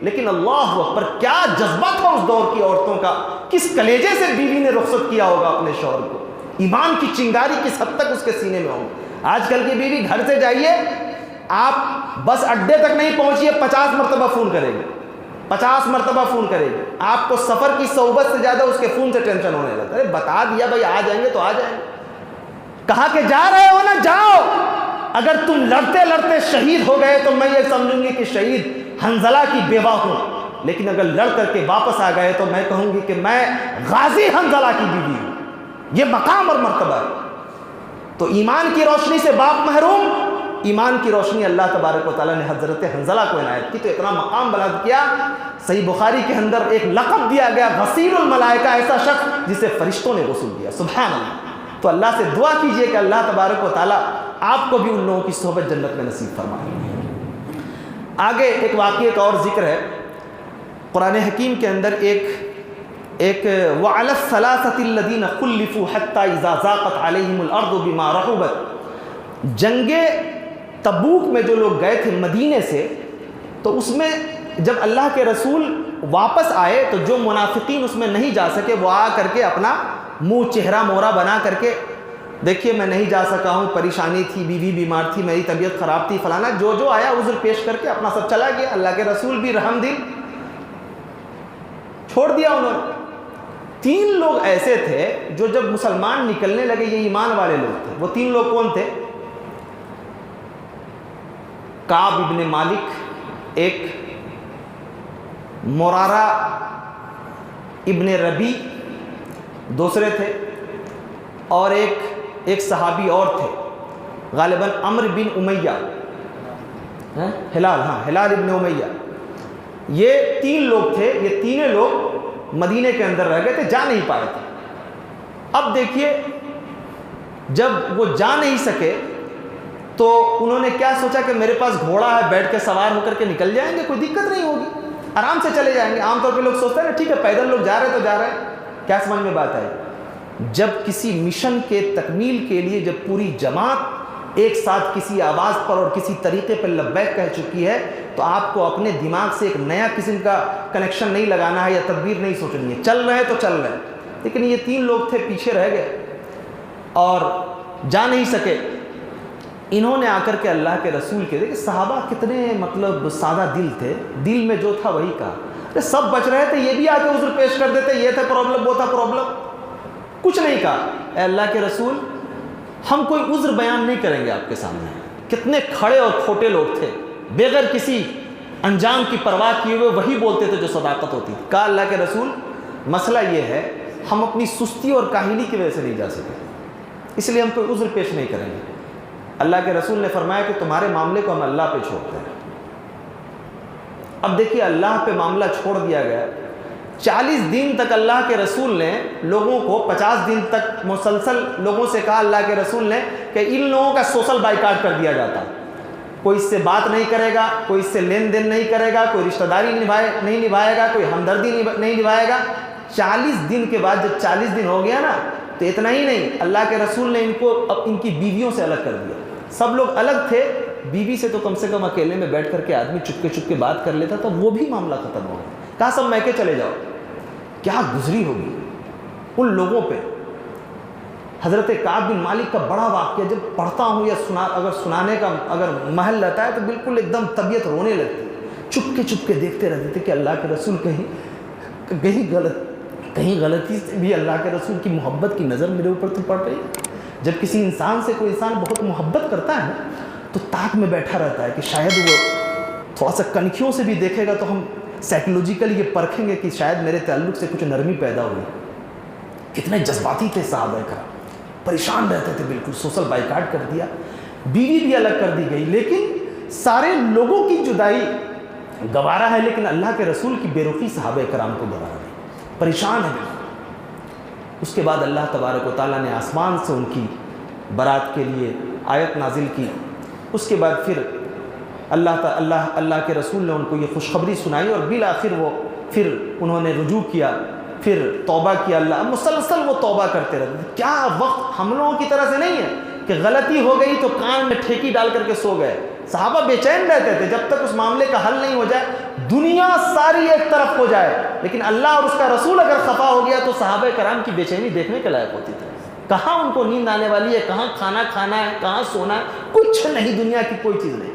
لیکن اللہ اکبر کیا جذبہ تھا اس دور کی عورتوں کا، کس کلیجے سے بیوی نے رخصت کیا ہوگا اپنے شوہر کو، ایمان کی چنگاری کس حد تک اس کے سینے میں ہوگی۔ آج کل کی بیوی گھر سے جائیے، آپ بس اڈے تک نہیں پہنچیے 50 مرتبہ فون کرے گی، 50 مرتبہ فون کرے گی، آپ کو سفر کی صحبت سے زیادہ اس کے فون سے ٹینشن ہونے لگتا ہے۔ بتا دیا بھائی آ جائیں گے تو آ جائیں گے، کہا کہ جا رہے ہو نا جاؤ، اگر تم لڑتے لڑتے شہید ہو گئے تو میں یہ سمجھوں گی کہ شہید حنظلہ کی بیوہ ہوں، لیکن اگر لڑ کر کے واپس آ گئے تو میں کہوں گی کہ میں غازی حنظلہ کی بیوی ہوں۔ یہ مقام اور مرتبہ ہے۔ تو ایمان کی روشنی سے باپ محروم، ایمان کی روشنی اللہ تبارک و تعالیٰ نے حضرت حنظلہ کو عنایت کی تو اتنا مقام بلند کیا۔ صحیح بخاری کے اندر ایک لقب دیا گیا غسیل الملائکہ، ایسا شخص جسے فرشتوں نے غسل دیا، سبحان اللہ۔ تو اللہ سے دعا کیجئے کہ اللہ تبارک و تعالیٰ آپ کو بھی ان لوگوں کی صحبت جنت میں نصیب فرمائے۔ آگے ایک واقعے کا اور ذکر ہے قرآن حکیم کے اندر، ایک وَعَلَى الثَّلَاثَةِ الَّذِينَ خُلِّفُوا حَتَّى إِذَا ضَاقَتْ عَلَيْهِمُ الْأَرْضُ بِمَا رَحُبَتْ۔ جنگ تبوک میں جو لوگ گئے تھے مدینے سے، تو اس میں جب اللہ کے رسول واپس آئے تو جو منافقین اس میں نہیں جا سکے وہ آ کر کے اپنا منہ چہرہ مورا بنا کر کے، دیکھیے میں نہیں جا سکا ہوں، پریشانی تھی، بیوی بیمار تھی، میری طبیعت خراب تھی، فلانا جو آیا عذر پیش کر کے اپنا سب چلا گیا۔ اللہ کے رسول بھی رحم دل چھوڑ دیا انہوں نے۔ 3 لوگ ایسے تھے جو جب مسلمان نکلنے لگے، یہ ایمان والے لوگ تھے۔ وہ 3 لوگ کون تھے؟ کعب ابن مالک ایک، مرارہ ابن ربی دوسرے تھے، اور ایک صحابی اور تھے غالباً عمرو بن امیہ، ہلال ابن امیہ۔ یہ 3 لوگ تھے، یہ تینوں لوگ مدینے کے اندر رہ گئے تھے، جا نہیں پائے تھے۔ اب دیکھیے جب وہ جا نہیں سکے تو انہوں نے کیا سوچا کہ میرے پاس گھوڑا ہے، بیٹھ کے سوار ہو کر کے نکل جائیں گے، کوئی دقت نہیں ہوگی، آرام سے چلے جائیں گے۔ عام طور پہ لوگ سوچتے ہیں نا ٹھیک ہے پیدل لوگ جا رہے تو جا رہے ہیں، کیا سمجھ میں بات آئی؟ جب کسی مشن کے تکمیل کے لیے جب پوری جماعت ایک ساتھ کسی آواز پر اور کسی طریقے پر لبیک کہہ چکی ہے تو آپ کو اپنے دماغ سے ایک نیا قسم کا کنیکشن نہیں لگانا ہے یا تدبیر نہیں سوچنی ہے، چل رہے تو چل رہے۔ لیکن یہ 3 لوگ تھے پیچھے رہ گئے اور جا نہیں سکے۔ انہوں نے آ کر کے اللہ کے رسول کے، دیکھیں صحابہ کتنے مطلب سادہ دل تھے، دل میں جو تھا وہی کہا۔ سب بچ رہے تھے، یہ بھی آ کے عذر پیش کر دیتے، یہ تھا پرابلم وہ تھا پرابلم، کچھ نہیں کہا۔ اے اللہ کے رسول ہم کوئی عذر بیان نہیں کریں گے آپ کے سامنے۔ کتنے کھڑے اور کھوٹے لوگ تھے، بغیر کسی انجام کی پرواہ کیے ہوئے وہی بولتے تھے جو صداقت ہوتی۔ کہا اللہ کے رسول مسئلہ یہ ہے ہم اپنی سستی اور کاہلی کی وجہ سے نہیں جا سکے، اس لیے ہم کوئی عذر پیش نہیں کریں گے۔ اللہ کے رسول نے فرمایا کہ تمہارے معاملے کو ہم اللہ پہ چھوڑتے ہیں۔ اب دیکھیے اللہ پہ معاملہ چھوڑ دیا گیا۔ 40 دن تک اللہ کے رسول نے لوگوں کو، 50 دن تک مسلسل لوگوں سے کہا اللہ کے رسول نے کہ ان لوگوں کا سوشل بائیکاٹ کر دیا جاتا، کوئی اس سے بات نہیں کرے گا، کوئی اس سے لین دین نہیں کرے گا، کوئی رشتہ داری نہیں نبھائے گا، کوئی ہمدردی نہیں نبھائے گا۔ 40 دن کے بعد جب 40 دن ہو گیا نا تو اتنا ہی نہیں، اللہ کے رسول نے ان کو اب ان کی بیویوں سے الگ کر دیا۔ سب لوگ الگ تھے، بیوی سے تو کم سے کم اکیلے میں بیٹھ کر کے آدمی چپکے بات کر لیتا، تو وہ بھی معاملہ ختم ہو گیا۔ کہا سب میکے چلے جاؤ۔ کیا گزری ہوگی ان لوگوں پہ۔ حضرت کعب بن مالک کا بڑا واقعہ جب پڑھتا ہوں یا اگر سنانے کا اگر محل رہتا ہے تو بالکل ایک دم طبیعت رونے لگتی، چپکے دیکھتے رہتے تھے کہ اللہ کے رسول کہیں غلطی سے بھی اللہ کے رسول کی محبت کی نظر میرے اوپر تو پڑ رہی۔ جب کسی انسان سے کوئی انسان بہت محبت کرتا ہے تو تاک میں بیٹھا رہتا ہے کہ شاید وہ تھوڑا سا کنکھیوں سے بھی دیکھے گا تو ہم سائیکولوجیکلی یہ پرکھیں گے کہ شاید میرے تعلق سے کچھ نرمی پیدا ہوئی۔ کتنے جذباتی تھے صحابہ کرام، پریشان رہتے تھے، بالکل سوشل بائیکاٹ کر دیا، بیوی بھی الگ کر دی گئی، لیکن سارے لوگوں کی جدائی گوارا ہے، لیکن اللہ کے رسول کی بے رخی صحابہ کرام کو گوارا نہیں، پریشان ہے بالکل۔ اس کے بعد اللہ تبارک و تعالیٰ نے آسمان سے ان کی برات کے لیے آیت نازل کی۔ اس کے بعد پھر اللہ کے رسول نے ان کو یہ خوشخبری سنائی، اور بالآخر پھر انہوں نے رجوع کیا، پھر توبہ کیا۔ اللہ مسلسل وہ توبہ کرتے رہتے تھے۔ کیا وقت ہم لوگوں کی طرح سے نہیں ہے کہ غلطی ہو گئی تو کان میں ٹھیکی ڈال کر کے سو گئے۔ صحابہ بے چین رہتے تھے جب تک اس معاملے کا حل نہیں ہو جائے، دنیا ساری ایک طرف ہو جائے، لیکن اللہ اور اس کا رسول اگر خفا ہو گیا تو صحابہ کرام کی بے چینی دیکھنے کے لائق ہوتی تھی۔ کہاں ان کو نیند آنے والی ہے، کہاں کھانا کھانا ہے، کہاں سونا ہے، کچھ نہیں، دنیا کی کوئی چیز نہیں۔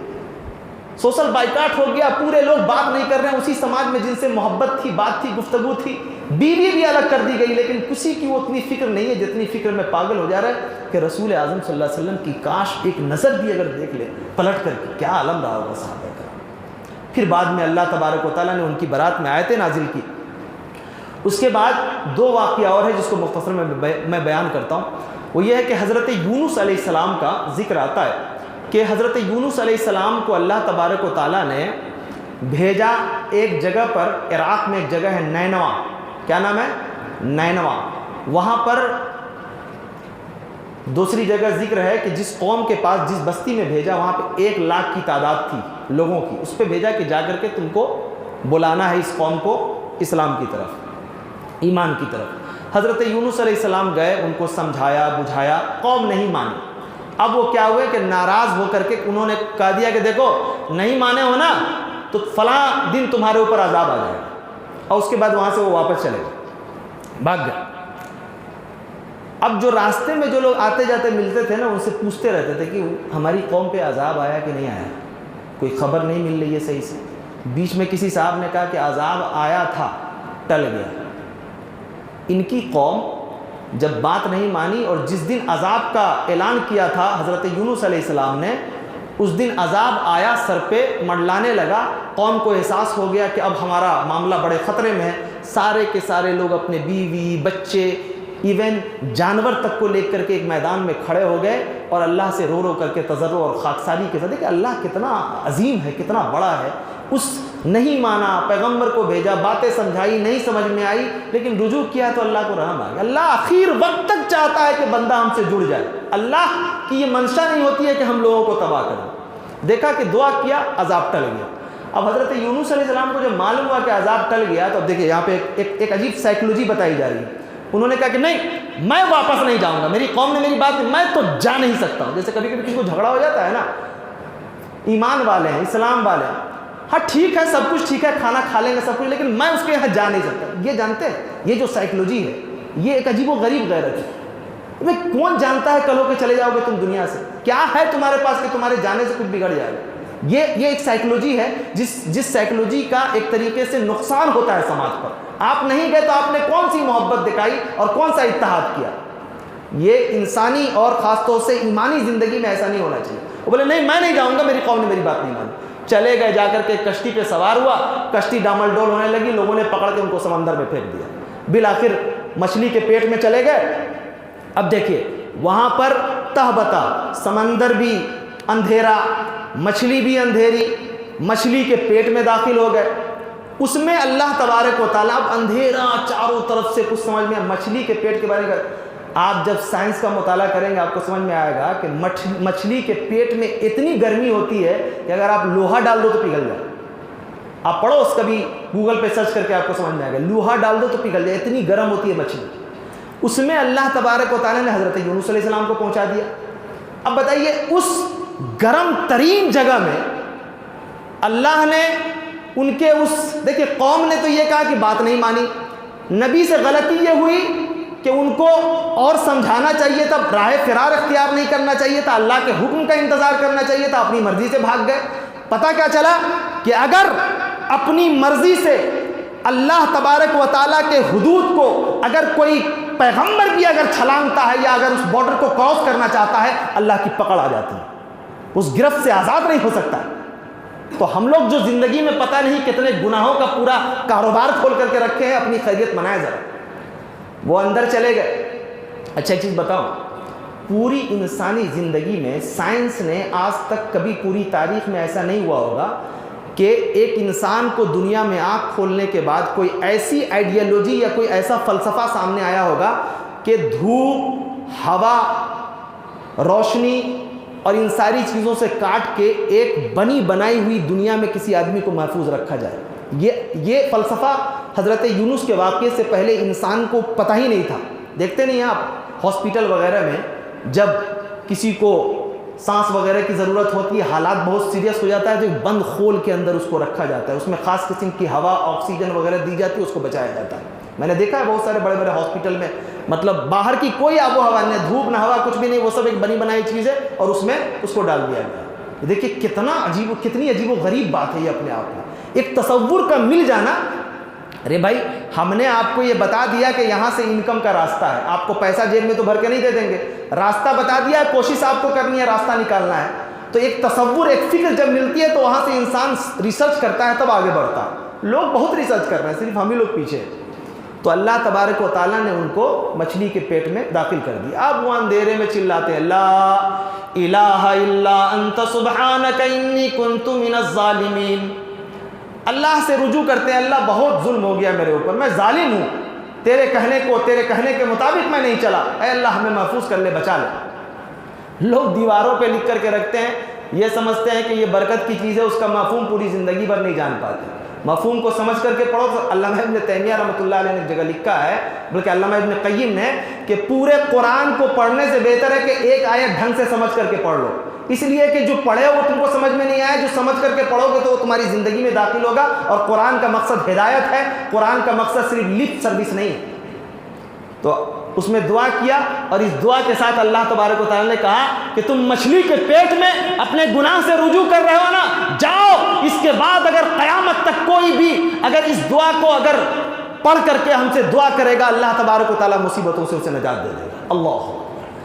سوشل بائیکاٹ ہو گیا، پورے لوگ بات نہیں کر رہے ہیں اسی سماج میں جن سے محبت تھی، بات تھی، گفتگو تھی۔ بیوی بھی الگ کر دی گئی، لیکن کسی کی وہ اتنی فکر نہیں ہے جتنی فکر میں پاگل ہو جا رہا ہے کہ رسول اعظم صلی اللہ علیہ وسلم کی کاش ایک نظر بھی اگر دیکھ لے پلٹ کر کے، کیا عالم رہا ہوگا صحابہ کا۔ پھر بعد میں اللہ تبارک و تعالیٰ نے ان کی برات میں آیتیں نازل کی۔ اس کے بعد دو واقعہ اور ہے جس کو مختصر میں بیان کرتا ہوں۔ وہ یہ ہے کہ حضرت یونس علیہ السلام کا ذکر آتا ہے کہ حضرت یونس علیہ السلام کو اللہ تبارک و تعالیٰ نے بھیجا ایک جگہ پر، عراق میں ایک جگہ ہے نینوا، کیا نام ہے؟ نینوا۔ وہاں پر دوسری جگہ ذکر ہے کہ جس قوم کے پاس، جس بستی میں بھیجا، وہاں پہ 1 لاکھ کی تعداد تھی لوگوں کی، اس پہ بھیجا کہ جا کر کے تم کو بلانا ہے اس قوم کو اسلام کی طرف، ایمان کی طرف۔ حضرت یونس علیہ السلام گئے، ان کو سمجھایا بجھایا، قوم نہیں مانی۔ اب وہ کیا ہوئے کہ ناراض ہو کر کے انہوں نے کہا دیا کہ دیکھو نہیں مانے ہو نا تو فلاں دن تمہارے اوپر عذاب آ جائے گا، اور اس کے بعد وہاں سے وہ واپس چلے گئے، بھاگ گئے۔ اب جو راستے میں جو لوگ آتے جاتے ملتے تھے نا، ان سے پوچھتے رہتے تھے کہ ہماری قوم پہ عذاب آیا کہ نہیں آیا، کوئی خبر نہیں مل رہی ہے صحیح سے۔ بیچ میں کسی صاحب نے کہا کہ عذاب آیا تھا، ٹل گیا۔ ان کی قوم جب بات نہیں مانی، اور جس دن عذاب کا اعلان کیا تھا حضرت یونس علیہ السلام نے، اس دن عذاب آیا، سر پہ منڈلانے لگا، قوم کو احساس ہو گیا کہ اب ہمارا معاملہ بڑے خطرے میں ہے۔ سارے کے سارے لوگ اپنے بیوی بچے ایون جانور تک کو لے کر کے ایک میدان میں کھڑے ہو گئے، اور اللہ سے رو رو کر کے تضرع اور خاکساری کے ساتھ کہ اللہ کتنا عظیم ہے، کتنا بڑا ہے۔ اس نہیں مانا، پیغمبر کو بھیجا، باتیں سمجھائی، نہیں سمجھ میں آئی، لیکن رجوع کیا تو اللہ کو رحم آ گیا۔ اللہ آخر وقت تک چاہتا ہے کہ بندہ ہم سے جڑ جائے۔ اللہ کی یہ منشا نہیں ہوتی ہے کہ ہم لوگوں کو تباہ کریں۔ دیکھا کہ دعا کیا، عذاب ٹل گیا۔ اب حضرت یونس علیہ السلام کو جب معلوم ہوا کہ عذاب ٹل گیا، تو اب دیکھیں یہاں پہ ایک عجیب سائیکلوجی بتائی جا رہی ہے۔ انہوں نے کہا کہ نہیں، میں واپس نہیں جاؤں گا، میری قوم نے میری بات، میں تو جا نہیں سکتا ہوں۔ جیسے کبھی کبھی کسی کو جھگڑا ہو جاتا ہے نا، ایمان والے ہیں، اسلام والے ہیں، ہاں ٹھیک ہے، سب کچھ ٹھیک ہے، کھانا کھا لیں گے سب کچھ، لیکن میں اس کے یہاں جا نہیں سکتا۔ یہ جانتے ہیں، یہ جو سائیکلوجی ہے، یہ ایک عجیب و غریب غیرت ہے۔ میں کون جانتا ہے کل ہو کے چلے جاؤ گے تم دنیا سے، کیا ہے تمہارے پاس کہ تمہارے جانے سے کچھ بگڑ جائے گا۔ یہ ایک سائیکلوجی ہے جس سائیکلوجی کا ایک طریقے سے نقصان ہوتا ہے سماج پر۔ آپ نہیں گئے تو آپ نے کون سی محبت دکھائی اور کون سا اتحاد کیا۔ یہ انسانی اور خاص طور سے ایمانی زندگی میں ایسا نہیں ہونا چاہیے۔ وہ بولے نہیں، میں نہیں جاؤں گا، میری قوم نے میری بات نہیں مانی۔ چلے گئے، جا کر کے کشتی پہ سوار ہوا، کشتی ڈامل ڈول ہونے لگی، لوگوں نے پکڑ کے ان کو سمندر میں پھینک دیا، بالآخر مچھلی کے پیٹ میں چلے گئے۔ اب دیکھیے وہاں پر تہبتا، سمندر بھی اندھیرا، مچھلی بھی اندھیری، مچھلی کے پیٹ میں داخل ہو گئے۔ اس میں اللہ تبارک و تعالیٰ، اب اندھیرا چاروں طرف سے، کچھ سمجھ میں، مچھلی کے پیٹ کے بارے میں آپ جب سائنس کا مطالعہ کریں گے آپ کو سمجھ میں آئے گا کہ مچھلی کے پیٹ میں اتنی گرمی ہوتی ہے کہ اگر آپ لوہا ڈال دو تو پگھل جائے۔ آپ پڑھو اس کبھی گوگل پہ سرچ کر کے آپ کو سمجھ میں آئے گا، لوہا ڈال دو تو پگھل جائے، اتنی گرم ہوتی ہے مچھلی۔ اس میں اللہ تبارک و تعالیٰ نے حضرت یونس علیہ السلام کو پہنچا دیا۔ اب بتائیے اس گرم ترین جگہ میں اللہ نے ان کے دیکھیے قوم نے تو یہ کہا کہ بات نہیں مانی، نبی سے غلطی یہ ہوئی کہ ان کو اور سمجھانا چاہیے تھا، راہ فرار اختیار نہیں کرنا چاہیے تھا، اللہ کے حکم کا انتظار کرنا چاہیے تھا، اپنی مرضی سے بھاگ گئے۔ پتہ کیا چلا کہ اگر اپنی مرضی سے اللہ تبارک و تعالیٰ کے حدود کو اگر کوئی پیغمبر بھی اگر چھلانگتا ہے یا اگر اس بارڈر کو کراس کرنا چاہتا ہے، اللہ کی پکڑ آ جاتی ہے، اس گرفت سے آزاد نہیں ہو سکتا۔ تو ہم لوگ جو زندگی میں پتہ نہیں کتنے گناہوں کا پورا کاروبار کھول کر کے رکھے ہیں، اپنی خیریت منائے ذرا۔ وہ اندر چلے گئے۔ اچھا ایک چیز بتاؤ، پوری انسانی زندگی میں سائنس نے آج تک کبھی پوری تاریخ میں ایسا نہیں ہوا ہوگا کہ ایک انسان کو دنیا میں آنکھ کھولنے کے بعد کوئی ایسی آئیڈیالوجی یا کوئی ایسا فلسفہ سامنے آیا ہوگا کہ دھوپ، ہوا، روشنی اور ان ساری چیزوں سے کاٹ کے ایک بنی بنائی ہوئی دنیا میں کسی آدمی کو محفوظ رکھا جائے۔ یہ فلسفہ حضرت یونس کے واقعے سے پہلے انسان کو پتہ ہی نہیں تھا۔ دیکھتے نہیں ہیں آپ ہاسپٹل وغیرہ میں جب کسی کو سانس وغیرہ کی ضرورت ہوتی ہے، حالات بہت سیریس ہو جاتا ہے تو ایک بند خول کے اندر اس کو رکھا جاتا ہے، اس میں خاص قسم کی ہوا، آکسیجن وغیرہ دی جاتی ہے، اس کو بچایا جاتا ہے۔ میں نے دیکھا ہے بہت سارے بڑے بڑے ہاسپٹل میں مطلب باہر کی کوئی آب و ہوا نہیں، دھوپ نہ ہوا، کچھ بھی نہیں، وہ سب ایک بنی بنائی چیز ہے اور اس میں اس کو ڈال دیا گیا۔ دیکھیے کتنی عجیب و غریب بات ہے یہ اپنے آپ میں، ایک تصور کا مل جانا۔ ارے بھائی ہم نے آپ کو یہ بتا دیا کہ یہاں سے انکم کا راستہ ہے، آپ کو پیسہ جیب میں تو بھر کے نہیں دے دیں گے، راستہ بتا دیا، کوشش آپ کو کرنی ہے، راستہ نکالنا ہے۔ تو ایک تصور، ایک فکر جب ملتی ہے تو وہاں سے انسان ریسرچ کرتا ہے، تب آگے بڑھتا ہے۔ لوگ بہت ریسرچ کر رہے ہیں، صرف ہم ہی لوگ پیچھے ہیں۔ تو اللہ تبارک و تعالیٰ نے ان کو مچھلی کے پیٹ میں داخل کر دیا۔ اب وہ اندھیرے میں چلاتے ہیں لا الہ الا انت سبحانک انی کنت من الظالمین، اللہ سے رجوع کرتے ہیں، اللہ بہت ظلم ہو گیا میرے اوپر، میں ظالم ہوں، تیرے کہنے کے مطابق میں نہیں چلا، اے اللہ ہمیں محفوظ کر لے، بچا لے۔ لوگ دیواروں پہ لکھ کر کے رکھتے ہیں، یہ سمجھتے ہیں کہ یہ برکت کی چیز ہے، اس کا مفہوم پوری زندگی بھر نہیں جان پاتے۔ مفہوم کو سمجھ کر کے پڑھو۔ تو علامہ ابن تیمیہ رحمۃ اللہ علیہ نے ایک جگہ لکھا ہے، بلکہ علامہ ابن قیم نے، کہ پورے قرآن کو پڑھنے سے بہتر ہے کہ ایک آیت ڈھنگ سے سمجھ کر کے پڑھ لو، اس لیے کہ جو پڑھے وہ تم کو سمجھ میں نہیں آیا، جو سمجھ کر کے پڑھو گے تو وہ تمہاری زندگی میں داخل ہوگا۔ اور قرآن کا مقصد ہدایت ہے، قرآن کا مقصد صرف لپ سروس نہیں ہے۔ تو اس میں دعا کیا، اور اس دعا کے ساتھ اللہ تبارک و تعالیٰ نے کہا کہ تم مچھلی کے پیٹ میں اپنے گناہ سے رجوع کر رہے ہو نا، جاؤ، اس کے بعد اگر قیامت تک کوئی بھی اگر اس دعا کو اگر پڑھ کر کے ہم سے دعا کرے گا، اللہ تبارک و تعالیٰ مصیبتوں سے اسے نجات دے دے گا۔ اللہ۔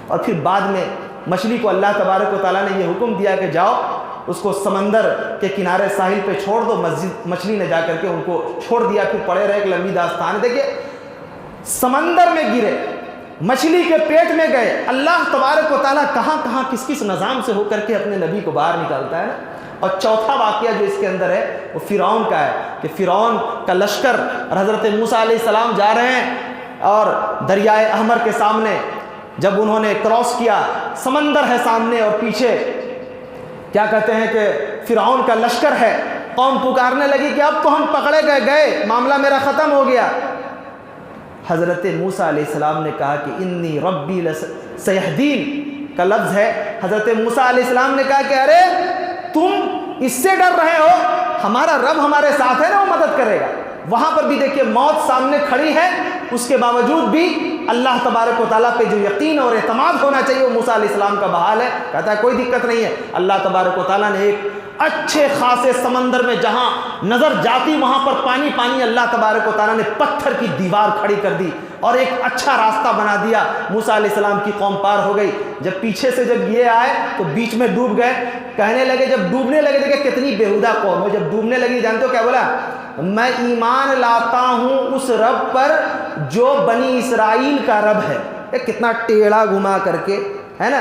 اور پھر بعد میں مچھلی کو اللہ تبارک و تعالیٰ نے یہ حکم دیا کہ جاؤ اس کو سمندر کے کنارے ساحل پہ چھوڑ دو۔ مچھلی نے جا کر کے ان کو چھوڑ دیا، پھر پڑے رہے، ایک لمبی داستان۔ دیکھیے سمندر میں گرے، مچھلی کے پیٹ میں گئے، اللہ تبارک و تعالیٰ کہاں کہاں کس کس نظام سے ہو کر کے اپنے نبی کو باہر نکالتا ہے نا۔ اور چوتھا واقعہ جو اس کے اندر ہے وہ فرعون کا ہے، کہ فرعون کا لشکر اور حضرت موسیٰ علیہ السلام جا رہے ہیں، اور دریائے احمر کے سامنے جب انہوں نے کراس کیا، سمندر ہے سامنے اور پیچھے کیا کہتے ہیں کہ فرعون کا لشکر ہے، قوم پکارنے لگی کہ اب تو ہم پکڑے گئے، معاملہ میرا ختم ہو گیا۔ حضرت موسیٰ علیہ السلام نے کہا کہ انی ربی سیہدین کا لفظ ہے۔ حضرت موسیٰ علیہ السلام نے کہا کہ ارے تم اس سے ڈر رہے ہو، ہمارا رب ہمارے ساتھ ہے نا، وہ مدد کرے گا۔ وہاں پر بھی دیکھیے موت سامنے کھڑی ہے، اس کے باوجود بھی اللہ تبارک و تعالیٰ پہ جو یقین اور اعتماد ہونا چاہیے وہ موسیٰ علیہ السلام کا بحال ہے۔ کہتا ہے کوئی دقت نہیں ہے، اللہ تبارک و تعالیٰ نے ایک اچھے خاصے سمندر میں جہاں نظر جاتی وہاں پر پانی پانی، اللہ تبارک و تعالیٰ نے پتھر کی دیوار کھڑی کر دی اور ایک اچھا راستہ بنا دیا۔ موسیٰ علیہ السلام کی قوم پار ہو گئی۔ جب پیچھے سے جب یہ آئے تو بیچ میں ڈوب گئے، کہنے لگے، جب ڈوبنے لگے دیکھے کتنی بےہودہ قوم ہے، جب ڈوبنے لگی جانتے ہو کیا بولا؟ میں ایمان لاتا ہوں اس رب پر جو بنی اسرائیل کا رب ہے۔ کتنا ٹیڑھا گھما کر کے ہے نا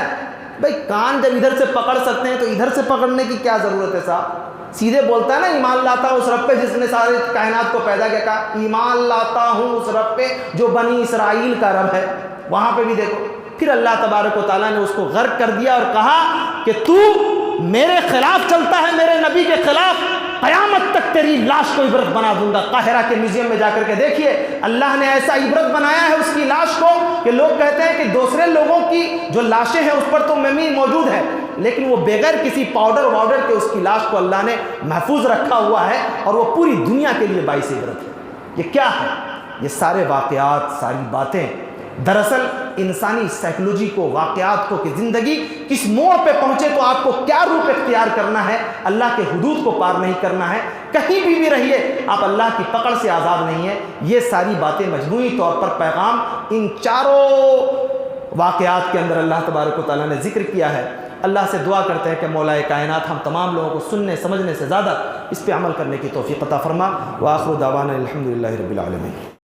بھائی، کان جب ادھر سے پکڑ سکتے ہیں تو ادھر سے پکڑنے کی کیا ضرورت ہے صاحب؟ سیدھے بولتا ہے نا، ایمان لاتا ہوں اس رب پہ جس نے سارے کائنات کو پیدا کیا، کہا ایمان لاتا ہوں اس رب پہ جو بنی اسرائیل کا رب ہے۔ وہاں پہ بھی دیکھو پھر اللہ تبارک و تعالیٰ نے اس کو غرق کر دیا اور کہا کہ تو میرے خلاف چلتا ہے، میرے نبی کے خلاف، قیامت تک تیری لاش کو عبرت بنا دوں گا۔ قاہرہ کے میوزیم میں جا کر کے دیکھیے، اللہ نے ایسا عبرت بنایا ہے اس کی لاش کو کہ لوگ کہتے ہیں کہ دوسرے لوگوں کی جو لاشیں ہیں اس پر تو میمی موجود ہے، لیکن وہ بغیر کسی پاؤڈر واؤڈر کے اس کی لاش کو اللہ نے محفوظ رکھا ہوا ہے، اور وہ پوری دنیا کے لیے باعث عبرت ہے۔ یہ کیا ہے؟ یہ سارے واقعات، ساری باتیں دراصل انسانی سائیکلوجی کو، واقعات کو، کہ زندگی کس موڑ پہ پہنچے تو آپ کو کیا روپ اختیار کرنا ہے، اللہ کے حدود کو پار نہیں کرنا ہے، کہیں بھی رہیے آپ اللہ کی پکڑ سے آزاد نہیں ہیں۔ یہ ساری باتیں مجموعی طور پر پیغام ان چاروں واقعات کے اندر اللہ تبارک و تعالیٰ نے ذکر کیا ہے۔ اللہ سے دعا کرتے ہیں کہ مولا کائنات ہم تمام لوگوں کو سننے سمجھنے سے زیادہ اس پہ عمل کرنے کی توفیق عطا فرما۔ وآخر دعوانا الحمدللہ رب العالمین۔